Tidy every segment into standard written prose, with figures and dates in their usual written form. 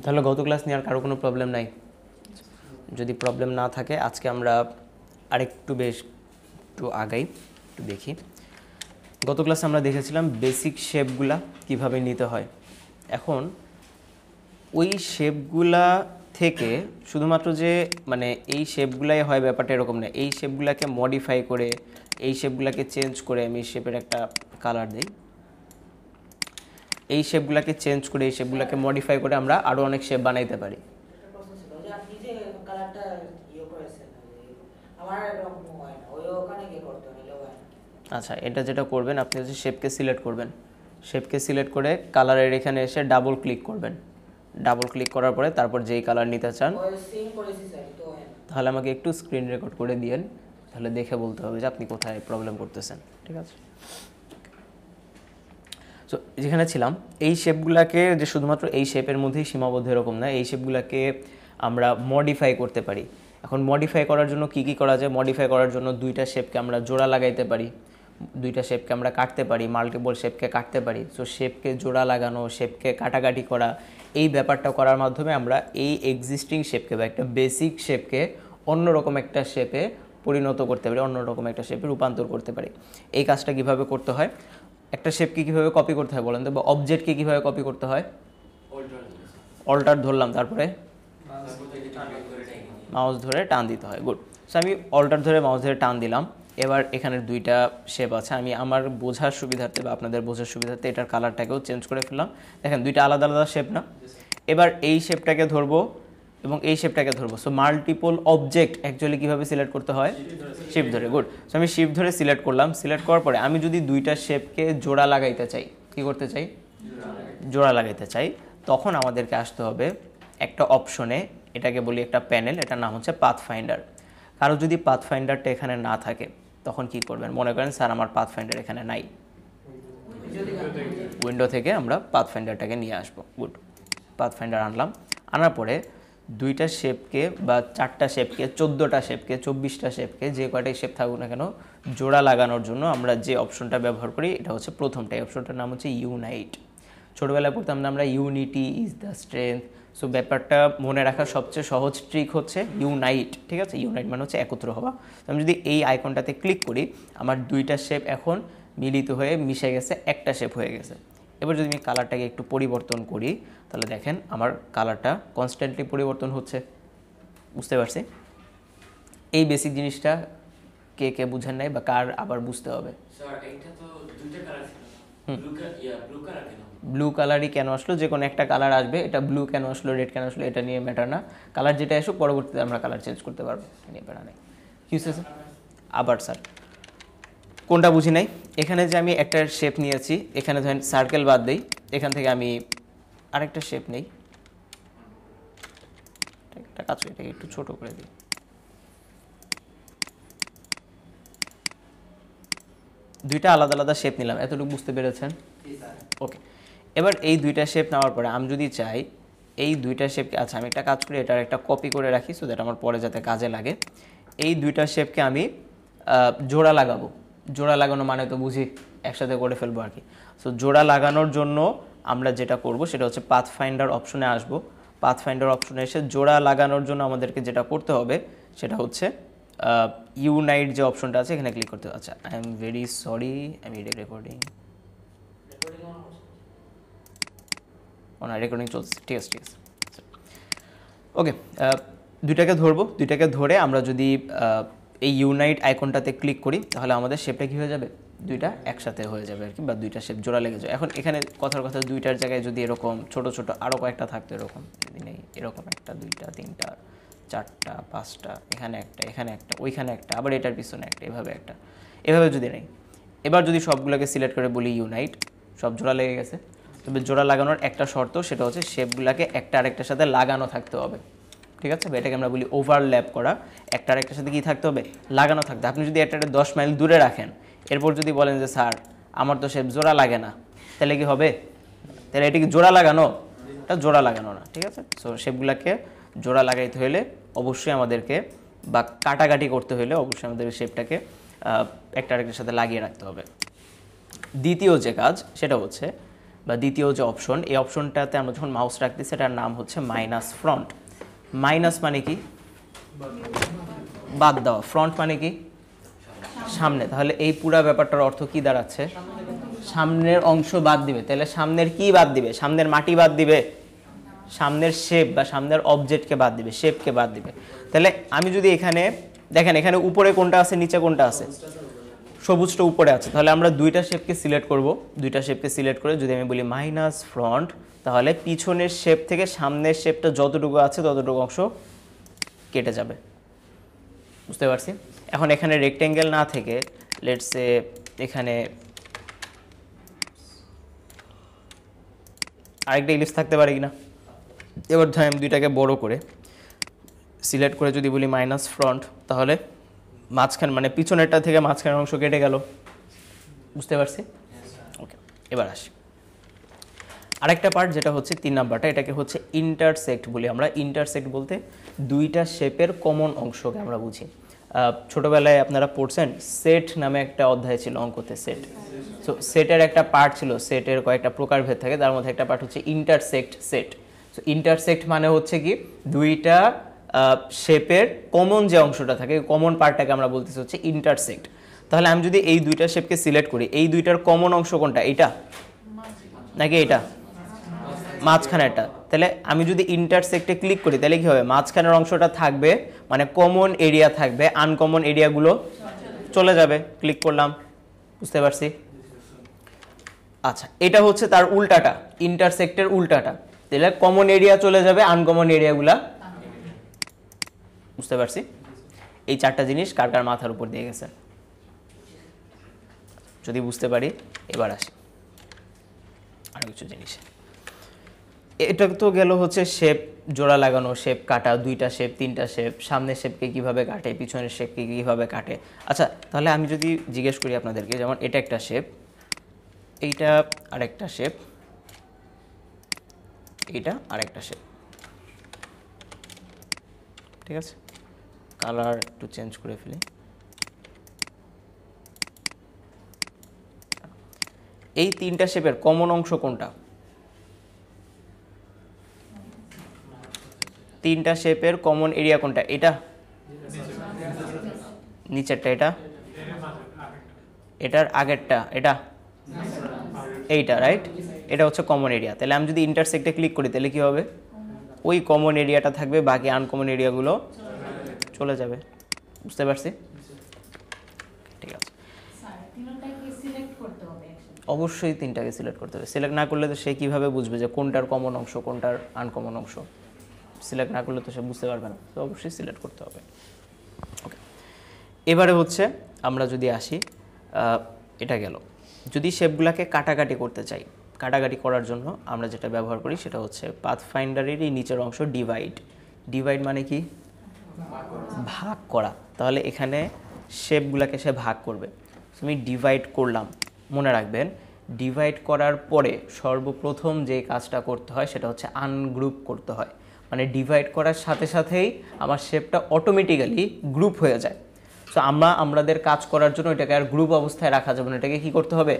তাহলে গত ক্লাস নিয়ে আর কারো কোনো প্রবলেম নাই? যদি প্রবলেম না থাকে আজকে আমরা আরেকটু একটু আগাই, একটু দেখি। গত ক্লাসে আমরা দেখেছিলাম বেসিক শেপগুলা কিভাবে নিতে হয়। এখন ওই শেপগুলা থেকে শুধুমাত্র যে মানে এই শেপগুলাই হয় ব্যাপারটা এরকম না, এই শেপগুলাকে মডিফাই করে, এই শেপগুলাকে চেঞ্জ করে, আমি শেপের একটা কালার দিই, এই শেপগুলাকে চেঞ্জ করে, এই শেপগুলাকে মডিফাই করে আমরা আরও অনেক শেপ বানাইতে পারি। আচ্ছা, এটা যেটা করবেন আপনি হচ্ছে শেপকে সিলেক্ট করবেন, শেপকে সিলেক্ট করে কালারের এখানে এসে ডাবল ক্লিক করবেন, ডাবল ক্লিক করার পরে তারপর যেই কালার নিতে চান তাহলে আমাকে একটু স্ক্রিন রেকর্ড করে দিয়েন, তাহলে দেখে বলতে হবে যে আপনি কোথায় প্রবলেম করতেছেন। ঠিক আছে, সো যেখানে ছিলাম এই শেপগুলোকে যে শুধুমাত্র এই শেপের মধ্যেই সীমাবদ্ধ এরকম না, এই শেপগুলোকে আমরা মডিফাই করতে পারি। এখন মডিফাই করার জন্য কি কি করা যায়? মডিফাই করার জন্য দুইটা শেপকে আমরা জোড়া লাগাইতে পারি, দুইটা শেপকে আমরা কাটতে পারি, মাল্টিপল শেপকে কাটতে পারি। সো শেপকে জোড়া লাগানো, শেপকে কাটাকাটি করা, এই ব্যাপারটা করার মাধ্যমে আমরা এই এক্সিস্টিং শেপকে বা একটা বেসিক শেপকে অন্যরকম একটা শেপে পরিণত করতে পারি, অন্যরকম একটা শেপে রূপান্তর করতে পারি। এই কাজটা কিভাবে করতে হয়? একটা শেপকে কীভাবে কপি করতে হয় বলেন তো, বা অবজেক্টকে কীভাবে কপি করতে হয়? অল্টার ধরলাম, তারপরে মাউস ধরে টান দিতে হয়। গুড। সো আমি অল্টার ধরে মাউস ধরে টান দিলাম। এবার এখানের দুইটা শেপ আছে, আমি আমার বোঝার সুবিধার্থে বা আপনাদের বোঝার সুবিধার্থে এটার কালারটাকেও চেঞ্জ করে ফেললাম। দেখেন দুইটা আলাদা আলাদা শেপ না? এবার এই শেপটাকে ধরবো এবং এই শেপটাকে ধরবো। সো মাল্টিপল অবজেক্ট অ্যাকচুয়ালি কীভাবে সিলেক্ট করতে হয়? শিফট ধরে। গুড। সো আমি শিফট ধরে সিলেক্ট করলাম। সিলেক্ট করার পরে আমি যদি দুইটা শেপকে জোড়া লাগাইতে চাই, কী করতে চাই? জোড়া লাগাইতে চাই, তখন আমাদেরকে আসতে হবে একটা অপশনে, এটাকে বলি একটা প্যানেল, এটার নাম হচ্ছে পাথফাইন্ডার। কারো যদি পাথফাইন্ডারটা এখানে না থাকে তখন কি করবেন? মনে করেন স্যার আমার পাথফাইন্ডার এখানে নাই, উইন্ডো থেকে আমরা পাথফাইন্ডারটাকে নিয়ে আসবো। গুড। পাথফাইন্ডার আনলাম, আনার পরে দুইটা শেপকে বা চারটা শেপকে, 14টা শেপকে, 24টা শেপকে, যে কয়টাই শেপ থাকুক না কেন, জোড়া লাগানোর জন্য আমরা যে অপশনটা ব্যবহার করি এটা হচ্ছে প্রথমটা। এই অপশনটার নাম হচ্ছে ইউনাইট। ছোটোবেলায় পড়তাম না আমরা unity is the strength. So ব্যাপারটা মনে রাখার সবচেয়ে সহজ ট্রিক হচ্ছে ইউনাইট। ঠিক আছে, ইউনাইট মানে হচ্ছে একত্র হওয়া। তো আমি যদি এই আইকনটাতে ক্লিক করি, আমার দুইটা শেপ এখন মিলিত হয়ে মিশে গেছে, একটা শেপ হয়ে গেছে। এবার যদি আমি কালারটাকে একটু পরিবর্তন করি তাহলে দেখেন আমার কালারটা কনস্ট্যান্টলি পরিবর্তন হচ্ছে। বুঝতে পারছি? এই বেসিক জিনিসটা কে কে বুঝেন নাই বা কার আবার বুঝতে হবে? ব্লু কালারই কেন আসলো? যে কোনো একটা কালার আসবে, এটা ব্লু কেন আসলো, রেড কেন আসলো, এটা নিয়ে ম্যাটার না। কালার যেটা আসুক পরবর্তীতে আমরা কালার চেঞ্জ করতে পারবো, নিয়ে প্যারা নেই। কি হচ্ছে আবার স্যার কোনটা বুঝি নাই? এখানে যে আমি একটা শেপ নিয়েছি, এখানে ধরেন সার্কেল বাদ দিই, এখান থেকে আমি আরেকটা শেপ নেই, একটা কাজ করি, এটাকে একটু ছোট করে দিই। দুইটা আলাদা আলাদা শেপ নিলাম, এতটুকু বুঝতে পেরেছেন? ওকে। এবার এই দুইটা শেপ নেওয়ার পরে আমি যদি চাই এই দুইটা শেপকে, আচ্ছা আমি একটা কাজ করি, এটার একটা কপি করে রাখি সো দ্যাট আমার পরে যাতে কাজে লাগে। এই দুইটা শেপকে আমি জোড়া লাগাবো। জোড়া লাগানো মানে তো বুঝি একসাথে করে ফেলবো আর কি। সো জোড়া লাগানোর জন্য আমরা যেটা করব সেটা হচ্ছে পাথফাইন্ডার অপশনে আসবো। পাথফাইন্ডার অপশনে এসে জোড়া লাগানোর জন্য আমাদেরকে যেটা করতে হবে সেটা হচ্ছে ইউনাইট যে অপশনটা আছে এখানে ক্লিক করতে হবে। আচ্ছা আই এম ভেরি সরি, আমি রেকর্ডিং রেকর্ডিং চলছে, ঠিক আছে ঠিক আছে। ওকে, দুইটাকে ধরবো, দুইটাকে ধরে আমরা যদি এই ইউনাইট আইকনটাতে ক্লিক করি তাহলে আমাদের শেপটা কী হয়ে যাবে? দুইটা একসাথে হয়ে যাবে আর কি, বা দুইটা শেপ জোড়া লেগে যাবে। এখন এখানে কথার কথা দুইটার জায়গায় যদি এরকম ছোট ছোট আরও কয়েকটা থাকতো, এরকম যদি নেই, এরকম একটা, দুইটা, তিনটা, চারটা, পাঁচটা, এখানে একটা, এখানে একটা, ওইখানে একটা, আবার এটার পিছনে একটা, এভাবে একটা, এভাবে যদি নেই। এবার যদি সবগুলোকে সিলেক্ট করে বলি ইউনাইট, সব জোড়া লেগে গেছে। তবে জোড়া লাগানোর একটা শর্ত, সেটা হচ্ছে শেপগুলোকে একটা আরেকটার সাথে লাগানো থাকতে হবে। ঠিক আছে, এটাকে আমরা বলি ওভারল্যাপ করা। একটা আরেকটার সাথে কী থাকতে হবে? লাগানো থাকতে। আপনি যদি একটা 10 মাইল দূরে রাখেন, এরপর যদি বলেন যে স্যার আমার তো শেপ জোড়া লাগে না, তাহলে কি হবে? তাহলে এটা কি জোড়া লাগানো? এটা জোড়া লাগানো না। ঠিক আছে, সো শেপগুলোকে জোড়া লাগাইতে হলে অবশ্যই আমাদেরকে, বা কাটাকাটি করতে হলে অবশ্যই আমাদের শেপটাকে একটা আরেকটার সাথে লাগিয়ে রাখতে হবে। দ্বিতীয় যে কাজ সেটা হচ্ছে বা দ্বিতীয় যে অপশন, এই অপশনটাতে আমরা যখন মাউস রাখতেছি সেটার নাম হচ্ছে মাইনাস ফ্রন্ট। মাইনাস মানে কি? বাদ দেওয়া। ফ্রন্ট মানে কি? সামনে। তাহলে এই পুরো ব্যাপারটার অর্থ কি দাঁড়াচ্ছে? সামনের অংশ বাদ দিবে। তাহলে সামনের কি বাদ দিবে? সামনের মাটি বাদ দিবে, সামনের শেপ বা সামনের অবজেক্টকে বাদ দিবে, শেপকে বাদ দিবে। তাহলে আমি যদি এখানে দেখেন, এখানে উপরে কোনটা আছে, নিচে কোনটা আছে? সবুজটা উপরে আছে। তাহলে আমরা দুইটা শেপকে সিলেক্ট করব। দুইটা শেপকে সিলেক্ট করে যদি আমি বলি মাইনাস ফ্রন্ট, তাহলে পিছনের শেপ থেকে সামনের শেপটা যতটুকু আছে ততটুকু অংশ কেটে যাবে। বুঝতে পারছি? এখন এখানে রেক্টেঙ্গেল না থেকে লেটস সে এখানে আরেকটা ইলিপস থাকতে পারে কিনা। এবার ধর আমি দুইটাকে বড় করে সিলেক্ট করে যদি বলি মাইনাস ফ্রন্ট, তাহলে মাঝখান মানে পিছনেরটা থেকে মাঝখানের অংশ কেটে গেল। বুঝতে পারছি? ওকে, এবার আসি আরেকটা পার্ট, যেটা হচ্ছে 3 নাম্বারটা। এটাকে হচ্ছে ইন্টারসেক্ট বলি আমরা। ইন্টারসেক্ট বলতে দুইটা শেপের কমন অংশকে আমরা বুঝি। ছোটবেলায় আপনারা পড়ছেন, সেট নামে একটা অধ্যায় ছিল অঙ্কতে, সেট। সো সেটের একটা পার্ট ছিল, সেটের কয়েকটা প্রকারভেদ থাকে, তার মধ্যে একটা পার্ট হচ্ছে ইন্টারসেক্ট সেট। সো ইন্টারসেক্ট মানে হচ্ছে কি, দুইটা শেপের কমন যে অংশটা থাকে, কমন পার্টটাকে আমরা বলতেছি হচ্ছে ইন্টারসেক্ট। তাহলে আমি যদি এই দুইটা শেপকে সিলেক্ট করি, এই দুইটার কমন অংশ কোনটা? এইটা নাকি এইটা? মাঝখানেরটা। তাহলে আমি যদি ইন্টারসেক্টে ক্লিক করি তাহলে কি হবে? মাঝখানের অংশটা থাকবে, মানে কমন এরিয়া থাকবে, আনকমন এরিয়াগুলো চলে যাবে। ক্লিক করলাম। বুঝতে পারছি? আচ্ছা, এটা হচ্ছে তার উল্টাটা, ইন্টারসেক্টের উল্টাটা। তাহলে কমন এরিয়া চলে যাবে, আনকমন এরিয়াগুলা। বুঝতে পারছি? এই 4টা জিনিস কার কার মাথার উপর দিয়ে গেছে? যদি বুঝতে পারি, এবার আসি আরো কিছু জিনিস। এটা তো গেল হচ্ছে শেপ জোড়া লাগানো, শেপ কাটা, দুইটা শেপ, 3টা শেপ, সামনের শেপকে কিভাবে কাটে, পিছনের শেপকে কিভাবে কাটে। আচ্ছা, তাহলে আমি যদি জিজ্ঞেস করি আপনাদেরকে, যেমন এটা একটা শেপ, এইটা আরেকটা শেপ, এটা আরেকটা শেপ, ঠিক আছে? কালার একটু চেঞ্জ করে ফেলি। এই 3টা শেপের কমন অংশ কোনটা? 3টা শেপের কমন এরিয়া কোনটা? এটা নিচেরটা, এটা এটার আগেরটা, এটা এইটা, রাইট? এটা হচ্ছে কমন এরিয়া। তাহলে আমি যদি ইন্টারসেক্টে ক্লিক করি তাহলে কি হবে? ওই কমন এরিয়াটা থাকবে, বাকি আনকমন এরিয়াগুলো চলে যাবে। বুঝতে পারছি? ঠিক আছে, অবশ্যই 3টাকে সিলেক্ট করতে হবে। সিলেক্ট না করলে তো সে কিভাবে বুঝবে যে কোনটার কমন অংশ কোনটার আনকমন অংশ? সিলেক্ট না করলে তো সে বুঝতে পারবে না। তো অবশ্যই সিলেক্ট করতে হবে। ওকে, এবারে হচ্ছে আমরা যদি আসি, এটা গেল। যদি শেপগুলোকে কাটাকাটি করতে চাই, কাটাকাটি করার জন্য আমরা যেটা ব্যবহার করি সেটা হচ্ছে পাথফাইন্ডারেরই নিচের অংশ ডিভাইড। ডিভাইড মানে কি? ভাগ করা। তাহলে এখানে শেপগুলোকে সে ভাগ করবে। আমি ডিভাইড করলাম। মনে রাখবেন, ডিভাইড করার পরে সর্বপ্রথম যে কাজটা করতে হয় সেটা হচ্ছে আনগ্রুপ করতে হয়। মানে ডিভাইড করার সাথে সাথেই আমার শেপটা অটোমেটিক্যালি গ্রুপ হয়ে যায়। সো আমাদের কাজ করার জন্য এটাকে আর গ্রুপ অবস্থায় রাখা যাবে না, এটাকে কি করতে হবে?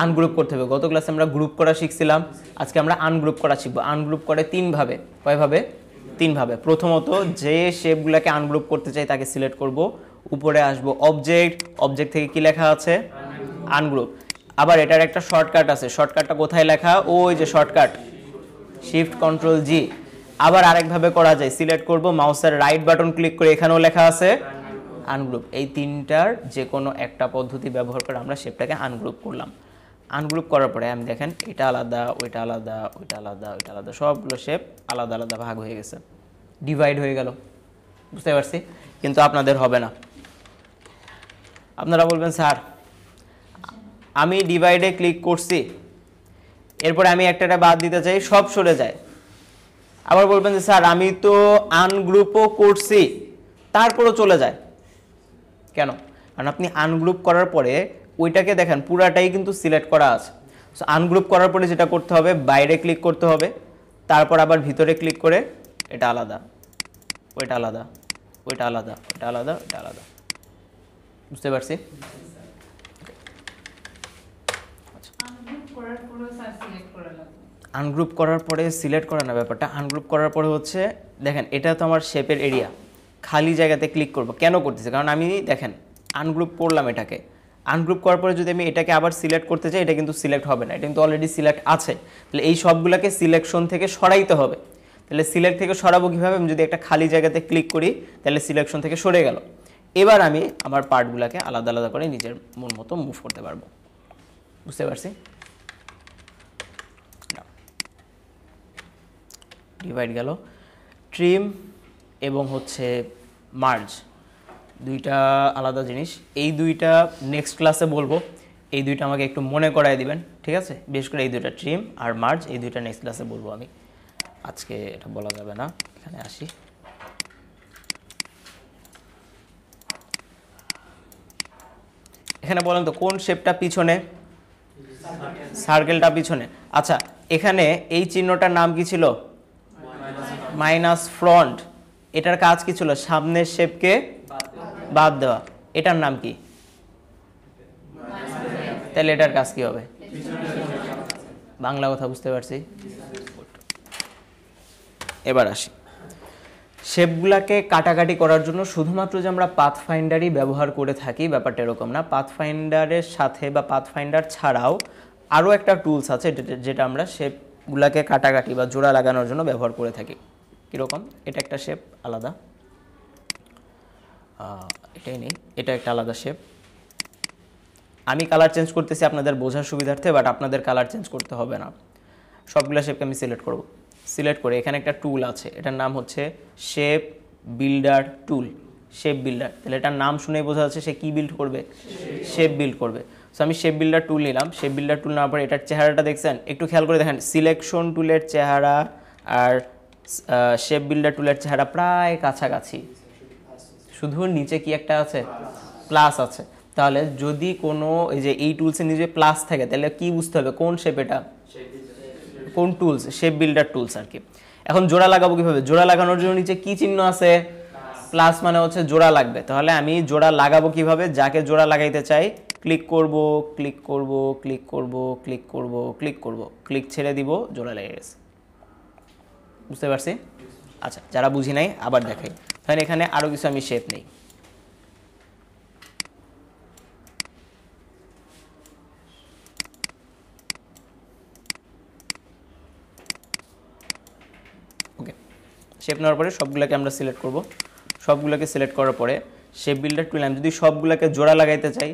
আনগ্রুপ করতে হবে। গত ক্লাসে আমরা গ্রুপ করা শিখছিলাম, আজকে আমরা আনগ্রুপ করা শিখবো। আনগ্রুপ করে 3 ভাবে। কয়ভাবে? 3 ভাবে। প্রথমত, যে শেপগুলোকে আনগ্রুপ করতে চাই তাকে সিলেক্ট করব, উপরে আসবো অবজেক্ট, অবজেক্ট থেকে কি লেখা আছে? আনগ্রুপ। আবার এটার একটা শর্টকাট আছে, শর্টকাটটা কোথায় লেখা? ওই যে শর্টকাট, শিফট কন্ট্রোল জি। আবার আরেকভাবে করা যায়, সিলেক্ট করব, মাউসের রাইট বাটন ক্লিক করে এখানেও লেখা আছে আনগ্রুপ। এই 3টার যে কোনো একটা পদ্ধতি ব্যবহার করে আমরা শেপটাকে আনগ্রুপ করলাম। আনগ্রুপ করার পরে আমি দেখেন এটা আলাদা, ওইটা আলাদা, ওইটা আলাদা, ওইটা আলাদা, সবগুলো শেপ আলাদা আলাদা ভাগ হয়ে গেছে, ডিভাইড হয়ে গেল। বুঝতে পারছি? কিন্তু আপনাদের হবে না। আপনারা বলবেন, স্যার আমি ডিভাইডে ক্লিক করছি, এরপরে আমি একটা বাদ দিতে চাই, সব সরে যায়। আবার বলবেন যে স্যার আমি তো আনগ্রুপও করছি, তারপরও চলে যায়। কেন? কারণ আপনি আনগ্রুপ করার পরে ওইটাকে দেখেন পুরাটাই কিন্তু সিলেক্ট করা আছে। সো আনগ্রুপ করার পরে যেটা করতে হবে, বাইরে ক্লিক করতে হবে, তারপর আবার ভিতরে ক্লিক করে এটা আলাদা, ওইটা আলাদা, ওইটা আলাদা, ওইটা আলাদা, ওইটা আলাদা। বুঝতে পারছি? আনগ্রুপ করার পরে সিলেক্ট করা না, ব্যাপারটা আনগ্রুপ করার পরে হচ্ছে দেখেন এটা তো আমার শেপের এরিয়া, খালি জায়গাতে ক্লিক করব। কেন করতেছে? কারণ আমি দেখেন আনগ্রুপ করলাম এটাকে, আনগ্রুপ করার পরে যদি আমি এটাকে আবার সিলেক্ট করতে চাই এটা কিন্তু সিলেক্ট হবে না, এটা কিন্তু অলরেডি সিলেক্ট আছে। তাহলে এই সবগুলোকে সিলেকশন থেকে সরাইতে হবে। তাহলে সিলেক্ট থেকে সরাবো কীভাবে? আমি যদি একটা খালি জায়গাতে ক্লিক করি তাহলে সিলেকশন থেকে সরে গেল। এবার আমি আমার পার্টগুলোকে আলাদা আলাদা করে নিজের মন মতো মুভ করতে পারবো। বুঝতে পারছি? ডিভাইড গেল। ট্রিম এবং হচ্ছে মার্জ দুইটা আলাদা জিনিস, এই দুইটা নেক্সট ক্লাসে বলবো। এই দুইটা আমাকে একটু মনে করায় দিবেন, ঠিক আছে? বিশেষ করে এই দুইটা ট্রিম আর মার্জ, এই দুইটা নেক্সট ক্লাসে বলবো আমি, আজকে এটা বলা যাবে না। এখানে আসি, এখানে বলেন তো কোন শেপটা পিছনে? সার্কেলটা পিছনে। আচ্ছা, এখানে এই চিহ্নটার নাম কি ছিল? Minus front. এটার কাজ কি ছিল? সামনের শেপকে বাদ দেওয়া। এটার নাম কি? তাহলে এটার কাজ কি হবে? বাংলা কথা বুঝতে পারছি। এবার আসি, শেপগুলাকে কাটাকাটি করার জন্য শুধুমাত্র যে আমরা পাথফাইন্ডারই ব্যবহার করে থাকি ব্যাপারটা এরকম না। পাথফাইন্ডারের সাথে বা পাথফাইন্ডার ছাড়াও আরও একটা টুলস আছে যেটা আমরা শেপগুলাকে কাটাকাটি বা জোড়া লাগানোর জন্য ব্যবহার করে থাকি। কীরকম? এটা একটা শেপ আলাদা, এটাই নেই, এটা একটা আলাদা শেপ। আমি কালার চেঞ্জ করতেছি আপনাদের বোঝার সুবিধার্থে, বাট আপনাদের কালার চেঞ্জ করতে হবে না। সবগুলো শেপকে আমি সিলেক্ট করব। সিলেক্ট করে এখানে একটা টুল আছে, এটার নাম হচ্ছে শেপ বিল্ডার টুল। শেপ বিল্ডার, তাহলে এটার নাম শুনেই বোঝা যাচ্ছে সে কি বিল্ড করবে? শেপ বিল্ড করবে। সো আমি শেপ বিল্ডার টুল নিলাম। শেপ বিল্ডার টুল নেওয়ার পরে এটার চেহারাটা দেখছেন? একটু খেয়াল করে দেখেন, সিলেকশন টুলের চেহারা আর শেপ বিল্ডার টুলের চেহারা প্রায় কাছাকাছি, শুধু নিচে কি একটা আছে? প্লাস আছে। তাহলে যদি কোনো এই যে এই টুলসের নিচে প্লাস থাকে তাহলে কি বুঝতে হবে কোন শেপ এটা? কোন টুলস? শেপ বিল্ডার টুলস আর কি। এখন জোড়া লাগাবো কিভাবে? জোড়া লাগানোর জন্য নিচে কি চিহ্ন আছে? প্লাস, মানে হচ্ছে জোড়া লাগবে। তাহলে আমি জোড়া লাগাবো কিভাবে? যাকে জোড়া লাগাইতে চাই ক্লিক করব, ক্লিক করব, ক্লিক করব, ক্লিক করব, ক্লিক করব, ক্লিক ছেড়ে দিব, জোড়া লেগে গেছে। বুঝতে পারছি? আচ্ছা, যারা বুঝি নাই আবার দেখাই। তাহলে এখানে আরো কিছু আমি শেপ নেই। ওকে, শেপ নেওয়ার পরে সবগুলোকে আমরা সিলেক্ট করব। সবগুলোকে সিলেক্ট করার পরে শেপ বিল্ডার টুল, আমি যদি সবগুলোকে জোড়া লাগাইতে চাই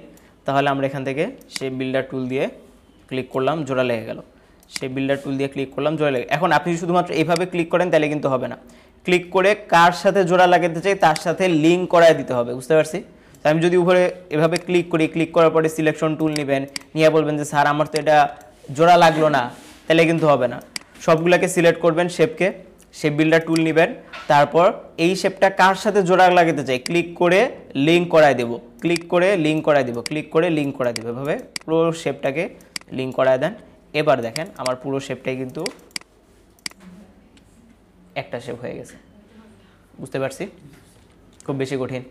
তাহলে আমরা এখান থেকে শেপ বিল্ডার টুল দিয়ে ক্লিক করলাম, জোড়া লেগে গেল। শেপ বিল্ডার টুল দিয়ে ক্লিক করলাম, জোড়া লেগে। এখন আপনি শুধুমাত্র এইভাবে ক্লিক করেন তাহলে কিন্তু হবে না। ক্লিক করে কার সাথে জোড়া লাগাতে চাই তার সাথে লিঙ্ক করায় দিতে হবে। বুঝতে পারছি? আমি যদি উপরে এভাবে ক্লিক করি, ক্লিক করার পরে সিলেকশন টুল নেবেন, নিয়ে বলবেন যে স্যার আমার তো এটা জোড়া লাগলো না, তাহলে কিন্তু হবে না। সবগুলোকে সিলেক্ট করবেন শেপকে, শেপ বিল্ডার টুল নেবেন, তারপর এই শেপটা কার সাথে জোড়া লাগাতে চাই ক্লিক করে লিঙ্ক করায় দেব, ক্লিক করে লিঙ্ক করায় দেব, ক্লিক করে লিঙ্ক করায় দেব। এভাবে পুরো শেপটাকে লিঙ্ক করায় দেন। এবার দেখেন আমার পুরো শেপটাই কিন্তু একটা শেপ হয়ে গেছে। বুঝতে পারছি? খুব বেশি কঠিন?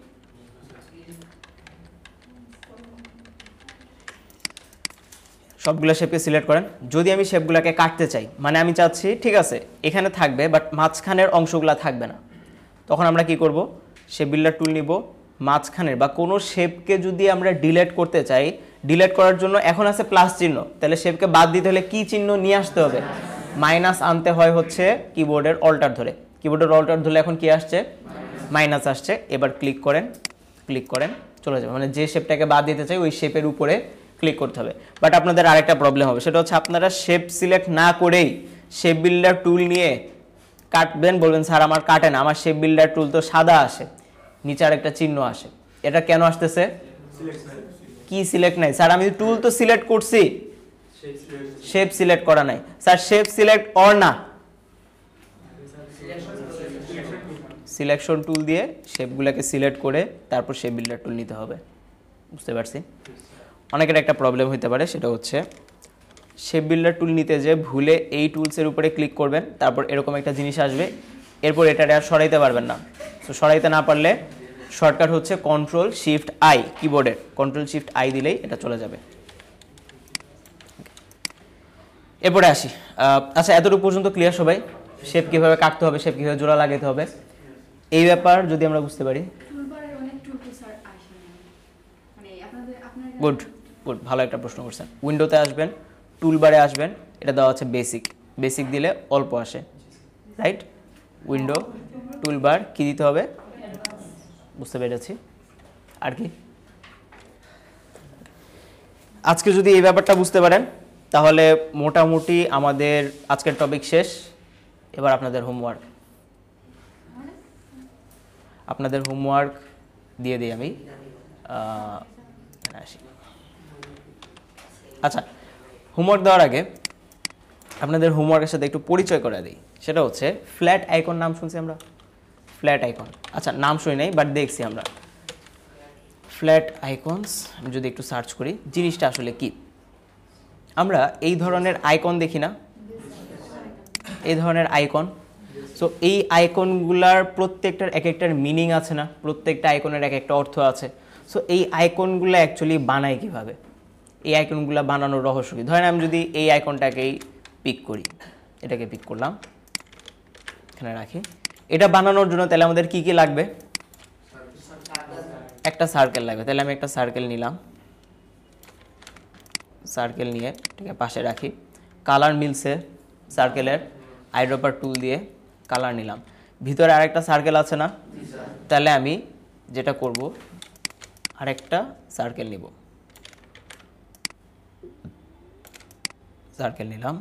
সবগুলো শেপকে সিলেক্ট করেন। যদি আমি শেপগুলোকে কাটতে চাই, মানে আমি চাচ্ছি ঠিক আছে এখানে থাকবে বাট মাঝখানের অংশগুলো থাকবে না, তখন আমরা কি করব? শেপ বিল্ডার টুল নিব, মাঝখানের বা কোনো শেপকে যদি আমরা ডিলিট করতে চাই, ডিলিট করার জন্য এখন আছে প্লাস চিহ্ন, তাহলে শেপকে বাদ দিতে হলে কি চিহ্ন নিয়ে আসতে হবে? মাইনাস আনতে হয় হচ্ছে কিবোর্ডের অল্টার ধরে। কিবোর্ডের অল্টার ধরে এখন কি আসছে? মাইনাস আসছে। এবার ক্লিক করেন, ক্লিক করেন, চলে যাবে। মানে যে শেপটাকে বাদ দিতে চাই ওই শেপের উপরে ক্লিক করতে হবে। বাট আপনাদের আরেকটা প্রবলেম হবে, সেটা হচ্ছে আপনারা শেপ সিলেক্ট না করেই শেপ বিল্ডার টুল নিয়ে কাটবেন, বলবেন স্যার আমার কাটে না, আমার শেপ বিল্ডার টুল তো সাদা আসে, নিচে আরেকটা চিহ্ন আসে। এটা কেন আসতেছে? কি সিলেক্ট নাই? স্যার আমি টুল তো সিলেক্ট করছি, শেপ সিলেক্ট করা নাই। স্যার শেপ সিলেক্ট অর না, সিলেকশন টুল দিয়ে শেপগুলোকে সিলেক্ট করে তারপর শেপ বিল্ডার টুল নিতে হবে। বুঝতে পারছি? অনেকের একটা প্রবলেম হতে পারে, সেটা হচ্ছে শেপ বিল্ডার টুল নিতে যে ভুলে এই টুলসের উপরে ক্লিক করবেন, তারপর এরকম একটা জিনিস আসবে, এরপর এটা আর সরাইতে পারবেন না। তো সরাইতে না পারলে শর্টকাট হচ্ছে কন্ট্রোল শিফট আই, কিবোর্ডের কন্ট্রোল শিফট আই দিলেই এটা চলে যাবে। এরপরে আসি। আচ্ছা, এতটুকু পর্যন্ত ক্লিয়ার সবাই? শেপ কিভাবে কাটতে হবে, শেপ কিভাবে জোড়া লাগাতে হবে, এই ব্যাপার যদি আমরা বুঝতে পারি। গুড গুড, ভালো একটা প্রশ্ন করছেন। উইন্ডোতে আসবেন, টুলবারে আসবেন, এটা দেওয়া আছে বেসিক, বেসিক দিলে অল্প আসে, রাইট? উইন্ডো, টুলবার, কি দিতে হবে? বুঝতে পেরেছি। আর কি? আজকে যদি এই ব্যাপারটা বুঝতে পারেন তাহলে মোটামুটি আমাদের আজকের টপিক শেষ। এবার আপনাদের হোমওয়ার্ক, আপনাদের হোমওয়ার্ক দিয়ে দিই আমি। আসি। আচ্ছা, হোমওয়ার্ক দেওয়ার আগে আপনাদের হোমওয়ার্কের সাথে একটু পরিচয় করে দিই। সেটা হচ্ছে ফ্ল্যাট আইকন, নাম শুনছি আমরা? ফ্ল্যাট আইকন, আচ্ছা নাম শুনি নাই বাট দেখছি আমরা। ফ্ল্যাট আইকনস, আমি যদি একটু সার্চ করি জিনিসটা আসলে কি। আমরা এই ধরনের আইকন দেখি না, এই ধরনের আইকন। সো এই আইকনগুলার প্রত্যেকটার এক একটার মিনিং আছে না, প্রত্যেকটা আইকনের এক একটা অর্থ আছে। সো এই আইকনগুলো অ্যাকচুয়ালি বানায় কিভাবে, এই আইকনগুলো বানানোর রহস্য কি। ধরেন আমি যদি এই আইকনটাকেই পিক করি, এটাকে পিক করলাম, এখানে রাখি। এটা বানানোর জন্য তাহলে আমাদের কি কি লাগবে? একটা সার্কেল লাগবে। তাহলে আমি একটা সার্কেল নিলাম, সার্কেল নিয়ে এটাকে পাশে রাখি। কালার মিলছে সার্কেলের, আইড্রপার টুল দিয়ে কালার নিলাম। ভিতরে আরেকটা সার্কেল আছে না? তাহলে আমি যেটা করব, আরেকটা সার্কেল নিব, সার্কেল নিলাম,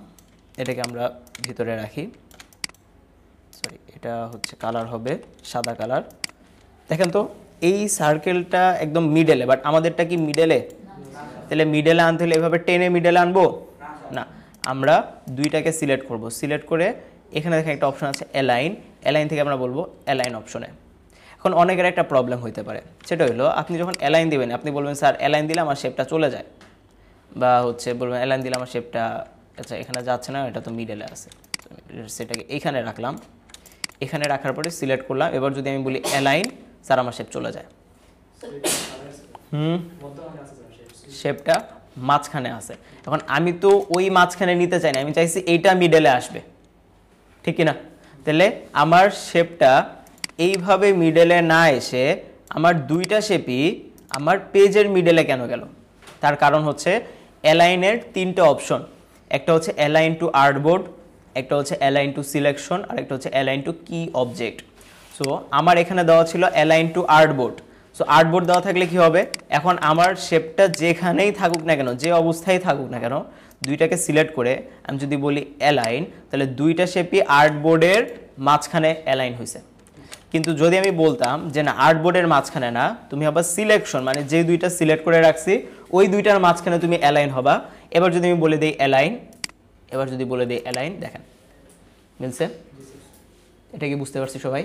এটাকে আমরা ভিতরে রাখি। সরি, এটা হচ্ছে কালার হবে সাদা কালার। দেখেন তো এই সার্কেলটা একদম মিডলে, বাট আমাদেরটা কি মিডলে? তাহলে মিডলে আনতে হলে এভাবে টেনে মিডলে আনবো না, আমরা দুইটাকে সিলেক্ট করব। সিলেক্ট করে এখানে দেখেন একটা অপশন আছে অ্যালাইন, অ্যালাইন থেকে আমরা বলবো অ্যালাইন অপশনে। এখন অনেকের একটা প্রবলেম হতে পারে, সেটা হলো আপনি যখন অ্যালাইন দিবেন আপনি বলবেন স্যার অ্যালাইন দিলে আমার শেপটা চলে যায়, বা হচ্ছে বলবেন অ্যালাইন দিলে আমার শেপটা, আচ্ছা এখানে যাচ্ছে না, এটা তো মিডলে আছে, সেটাকে এইখানে রাখলাম। এখানে রাখার পরে সিলেক্ট করলাম। এবার যদি আমি বলি অ্যালাইন, স্যার আমার শেপ চলে যায়। শেপটা মাঝখানে আছে। এখন আমি তো ওই মাঝখানে নিতে চাই না, আমি চাইছি এইটা মিডলে আসবে, ঠিক কিনা? তাহলে আমার শেপটা এইভাবে মিডলে না এসে আমার দুইটা শেপই আমার পেজের মিডলে কেন গেল? তার কারণ হচ্ছে অ্যালাইনের তিনটা অপশন, একটা হচ্ছে অ্যালাইন টু আর্টবোর্ড, একটা হচ্ছে অ্যালাইন টু সিলেকশন, আর একটা হচ্ছে অ্যালাইন টু কি অবজেক্ট। সো আমার এখানে দেওয়া ছিল align two artboard. So artboard দেওয়া থাকলে কি হবে, এখন আমার শেপটা যেখানেই থাকুক না কেন, যে অবস্থায় থাকুক না কেন, দুইটাকে সিলেক্ট করে আমি যদি বলি অ্যালাইন, তাহলে দুইটা শেপই আর্টবোর্ডের মাঝখানে অ্যালাইন হয়েছে। কিন্তু যদি আমি বলতাম যে না আর্টবোর্ডের মাঝখানে না, তুমি আবার সিলেকশন, মানে যে দুইটা সিলেক্ট করে রাখছি ওই দুইটার মাঝখানে তুমি অ্যালাইন হবা। এবার যদি আমি বলে দিই অ্যালাইন, এবার যদি বলে দিই অ্যালাইন, দেখেন মিলছে? এটা কি বুঝতে পারছি সবাই?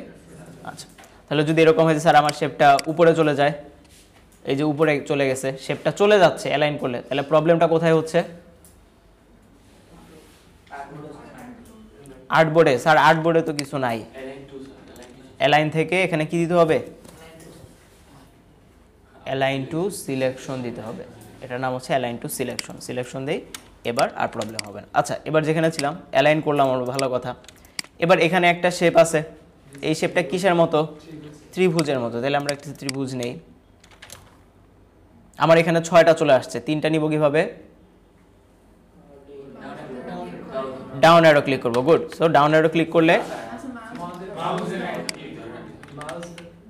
আচ্ছা, তাহলে যদি এরকম হয়েছে স্যার আমার শেপটা উপরে চলে যায়, এই যে উপরে চলে গেছে, শেপটা চলে যাচ্ছে অ্যালাইন করলে, তাহলে প্রবলেমটা কোথায় হচ্ছে? আর্টবোর্ডে। স্যার আর্টবোর্ডে তো কিছু নাই, অ্যালাইন থেকে এখানে কি দিতে হবে? অ্যালাইন টু সিলেকশন দিতে হবে। এটার নাম হচ্ছে অ্যালাইন টু সিলেকশন। সিলেকশন দেই, এবার আর প্রবলেম হবে না। আচ্ছা, এবার যেখানে ছিলাম অ্যালাইন করলাম, আমার ভালো কথা। এবার এখানে একটা শেপ আছে, এই শেপটা কিসের মতো? ত্রিভুজের মতো। তাহলে আমরা একটা ত্রিভুজ নেই। আমার এখানে 6টা চলে আসছে, 3টা নিব কিভাবে? ডাউন অ্যারো ক্লিক করব। Good. So down arrow click করলে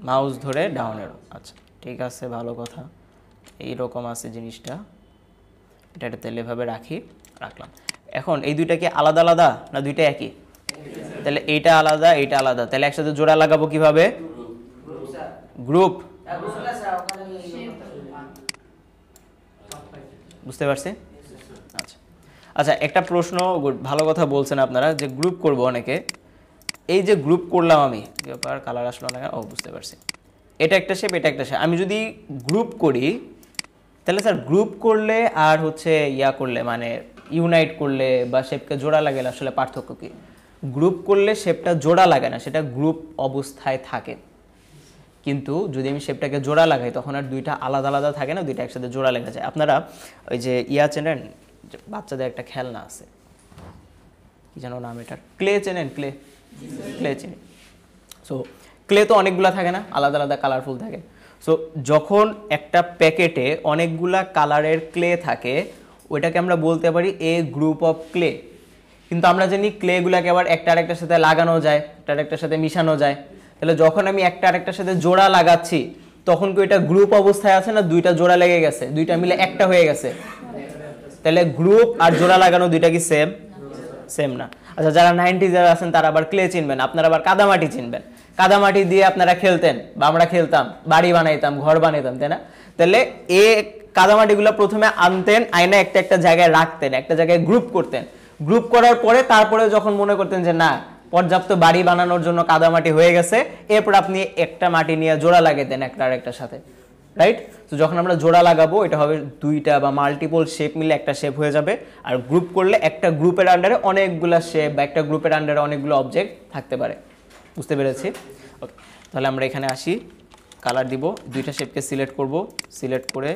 মাউস ধরে ডাউন অ্যারো। আচ্ছা ঠিক আছে, ভালো কথা। এইরকম আছে জিনিসটা, এটা তাহলে এভাবে রাখলাম। এখন এই দুইটা কি আলাদা আলাদা না দুইটা একই? তাহলে এইটা আলাদা, এইটা আলাদা, তাহলে একসাথে জোড়া লাগাবো কিভাবে? গ্রুপ। বুঝতে পারছি? আচ্ছা আচ্ছা, একটা প্রশ্ন, ভালো কথা বলছেন আপনারা যে গ্রুপ করব অনেকে। এই যে গ্রুপ করলাম আমি, কালার আসলো না, ও বুঝতে পারছি, এটা একটা শেপ, এটা একটা শেপ। আমি যদি গ্রুপ করি তাহলে স্যার গ্রুপ করলে আর হচ্ছে ইয়া করলে, মানে ইউনাইট করলে বা শেপকে জোড়া লাগালে আসলে পার্থক্য কি? গ্রুপ করলে শেপটা জোড়া লাগে না, সেটা গ্রুপ অবস্থায় থাকে। কিন্তু যদি আমি শেপটাকে জোড়া লাগাই তখন আর দুইটা আলাদা আলাদা থাকে না, দুইটা একসাথে জোড়া লেগে যায়। আপনারা ওই যে ইয়া চেনেন, বাচ্চাদের একটা খেলনা আছে, যেন নাম এটার, ক্লে চেনেন? ক্লে, ক্লে চিনি। সো ক্লে তো অনেকগুলা থাকে না, আলাদা আলাদা কালারফুল থাকে। সো যখন একটা প্যাকেটে অনেকগুলা কালারের ক্লে থাকে ওইটাকে আমরা বলতে পারি এ গ্রুপ অফ ক্লে। কিন্তু আমরা জানি ক্লেগুলাকে আবার একটা আরেকটার সাথে লাগানো যায়, একটা আরেকটার সাথে মিশানো যায়। তাহলে যখন আমি একটা আরেকটার সাথে জোড়া লাগাচ্ছি তখন কি ওইটা গ্রুপ অবস্থায় আছে না দুইটা জোড়া লেগে গেছে, দুইটা মিলে একটা হয়ে গেছে? তাহলে গ্রুপ আর জোড়া লাগানো দুইটা কি সেম? সেম না। আচ্ছা, যারা 90s যারা আছেন তারা আবার ক্লে চিনবেন, আপনারা আবার কাদামাটি চিনবেন। কাদামাটি দিয়ে আপনারা খেলতেন বা আমরা খেলতাম, বাড়ি বানাইতাম, ঘর বানাইতাম, তাই না? তাহলে এ কাদামাটিগুলো প্রথমে আনতেন, আয়না একটা একটা জায়গায় রাখতেন, একটা জায়গায় গ্রুপ করতেন। গ্রুপ করার পরে তারপরে যখন মনে করতেন যে না পর্যাপ্ত বাড়ি বানানোর জন্য কাদামাটি হয়ে গেছে, এরপর আপনি একটা মাটি নিয়ে জোড়া লাগাইতেন একটা আরেকটার সাথে, রাইট? তো যখন আমরা জোড়া লাগাবো এটা হবে দুইটা বা মাল্টিপল শেপ মিলে একটা শেপ হয়ে যাবে। আর গ্রুপ করলে একটা গ্রুপের আন্ডারে অনেকগুলো শেপ বা একটা গ্রুপের আন্ডারে অনেকগুলো অবজেক্ট থাকতে পারে। বুঝতে পেরেছি? ওকে, তাহলে আমরা এখানে আসি, কালার দিব, দুইটা শেপকে সিলেক্ট করব। সিলেক্ট করে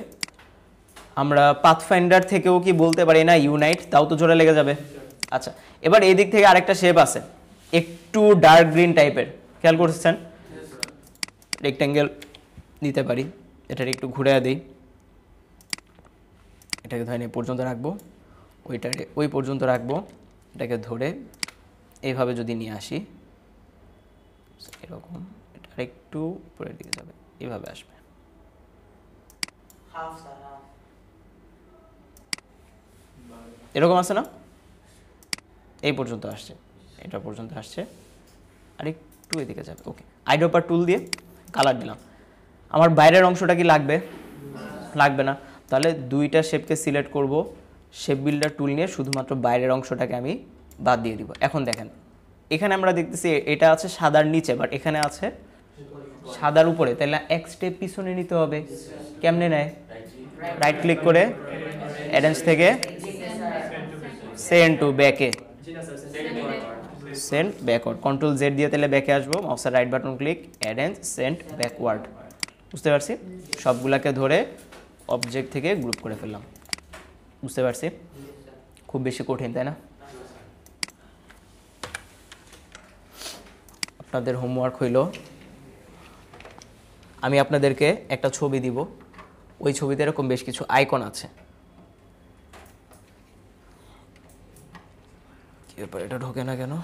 আমরা পাথফাইন্ডার থেকেও কি বলতে পারি না ইউনাইট, তাও তো জোড়া লেগে যাবে। আচ্ছা, এবার এই দিক থেকে আরেকটা শেপ আছে একটু ডার্ক গ্রিন টাইপের, খেয়াল করছেন? রেক্ট্যাঙ্গেল দিতে পারি, এটার একটু ঘুরে দিই, এটাকে ধরে এই পর্যন্ত রাখবো, ওইটাকে ওই পর্যন্ত রাখবো, এটাকে ধরে এইভাবে যদি নিয়ে আসি এরকম, এটা একটু উপরের দিকে যাবে, এইভাবে আসবে। এরকম আছে না? এই পর্যন্ত আসছে, এটা পর্যন্ত আসছে, আর একটু এদিকে যাবে। ওকে, আইড্রপার টুল দিয়ে কালার দিলাম। আমার বাইরের অংশটা কি লাগবে? লাগবে না। তাহলে দুইটা শেপকে সিলেক্ট করব, শেপ বিল্ডার টুল নিয়ে শুধুমাত্র বাইরের অংশটাকে আমি বাদ দিয়ে দিব। এখন দেখেন এখানে আমরা দেখতেছি এটা আছে সাদার নিচে, বাট এখানে আছে সাদার উপরে, তাহলে এক স্টেপ পিছনে নিতে হবে। কেমনে নেয়? রাইট ক্লিক করে অ্যারেঞ্জ থেকে সেন্ড টু ব্যাকে, সেন্ড ব্যাকওয়ার্ড, কন্ট্রোল জেড দিয়ে তাহলে ব্যাকে আসবো, মাউসের right button click, arrange send backward. বুঝতে পারছি? সবগুলাকে ধরে অবজেক্ট থেকে গ্রুপ করে ফেললাম। বুঝতে পারছি? খুব বেশি কঠিন তাই না? আপনাদের হোমওয়ার্ক হইল আমি আপনাদেরকে একটা ছবি দিব, ওই ছবিতে এরকম বেশ কিছু আইকন আছে। কি ব্যাপার, এটা ঢোকে না কেন?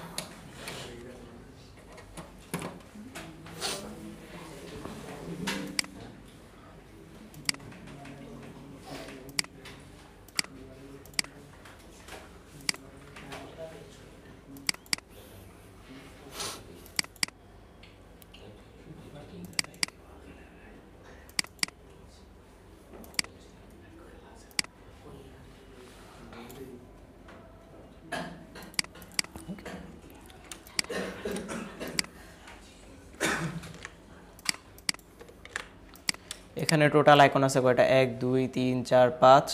এখানে টোটাল আইকন আছে কয়টা? 1 2 3 4 5,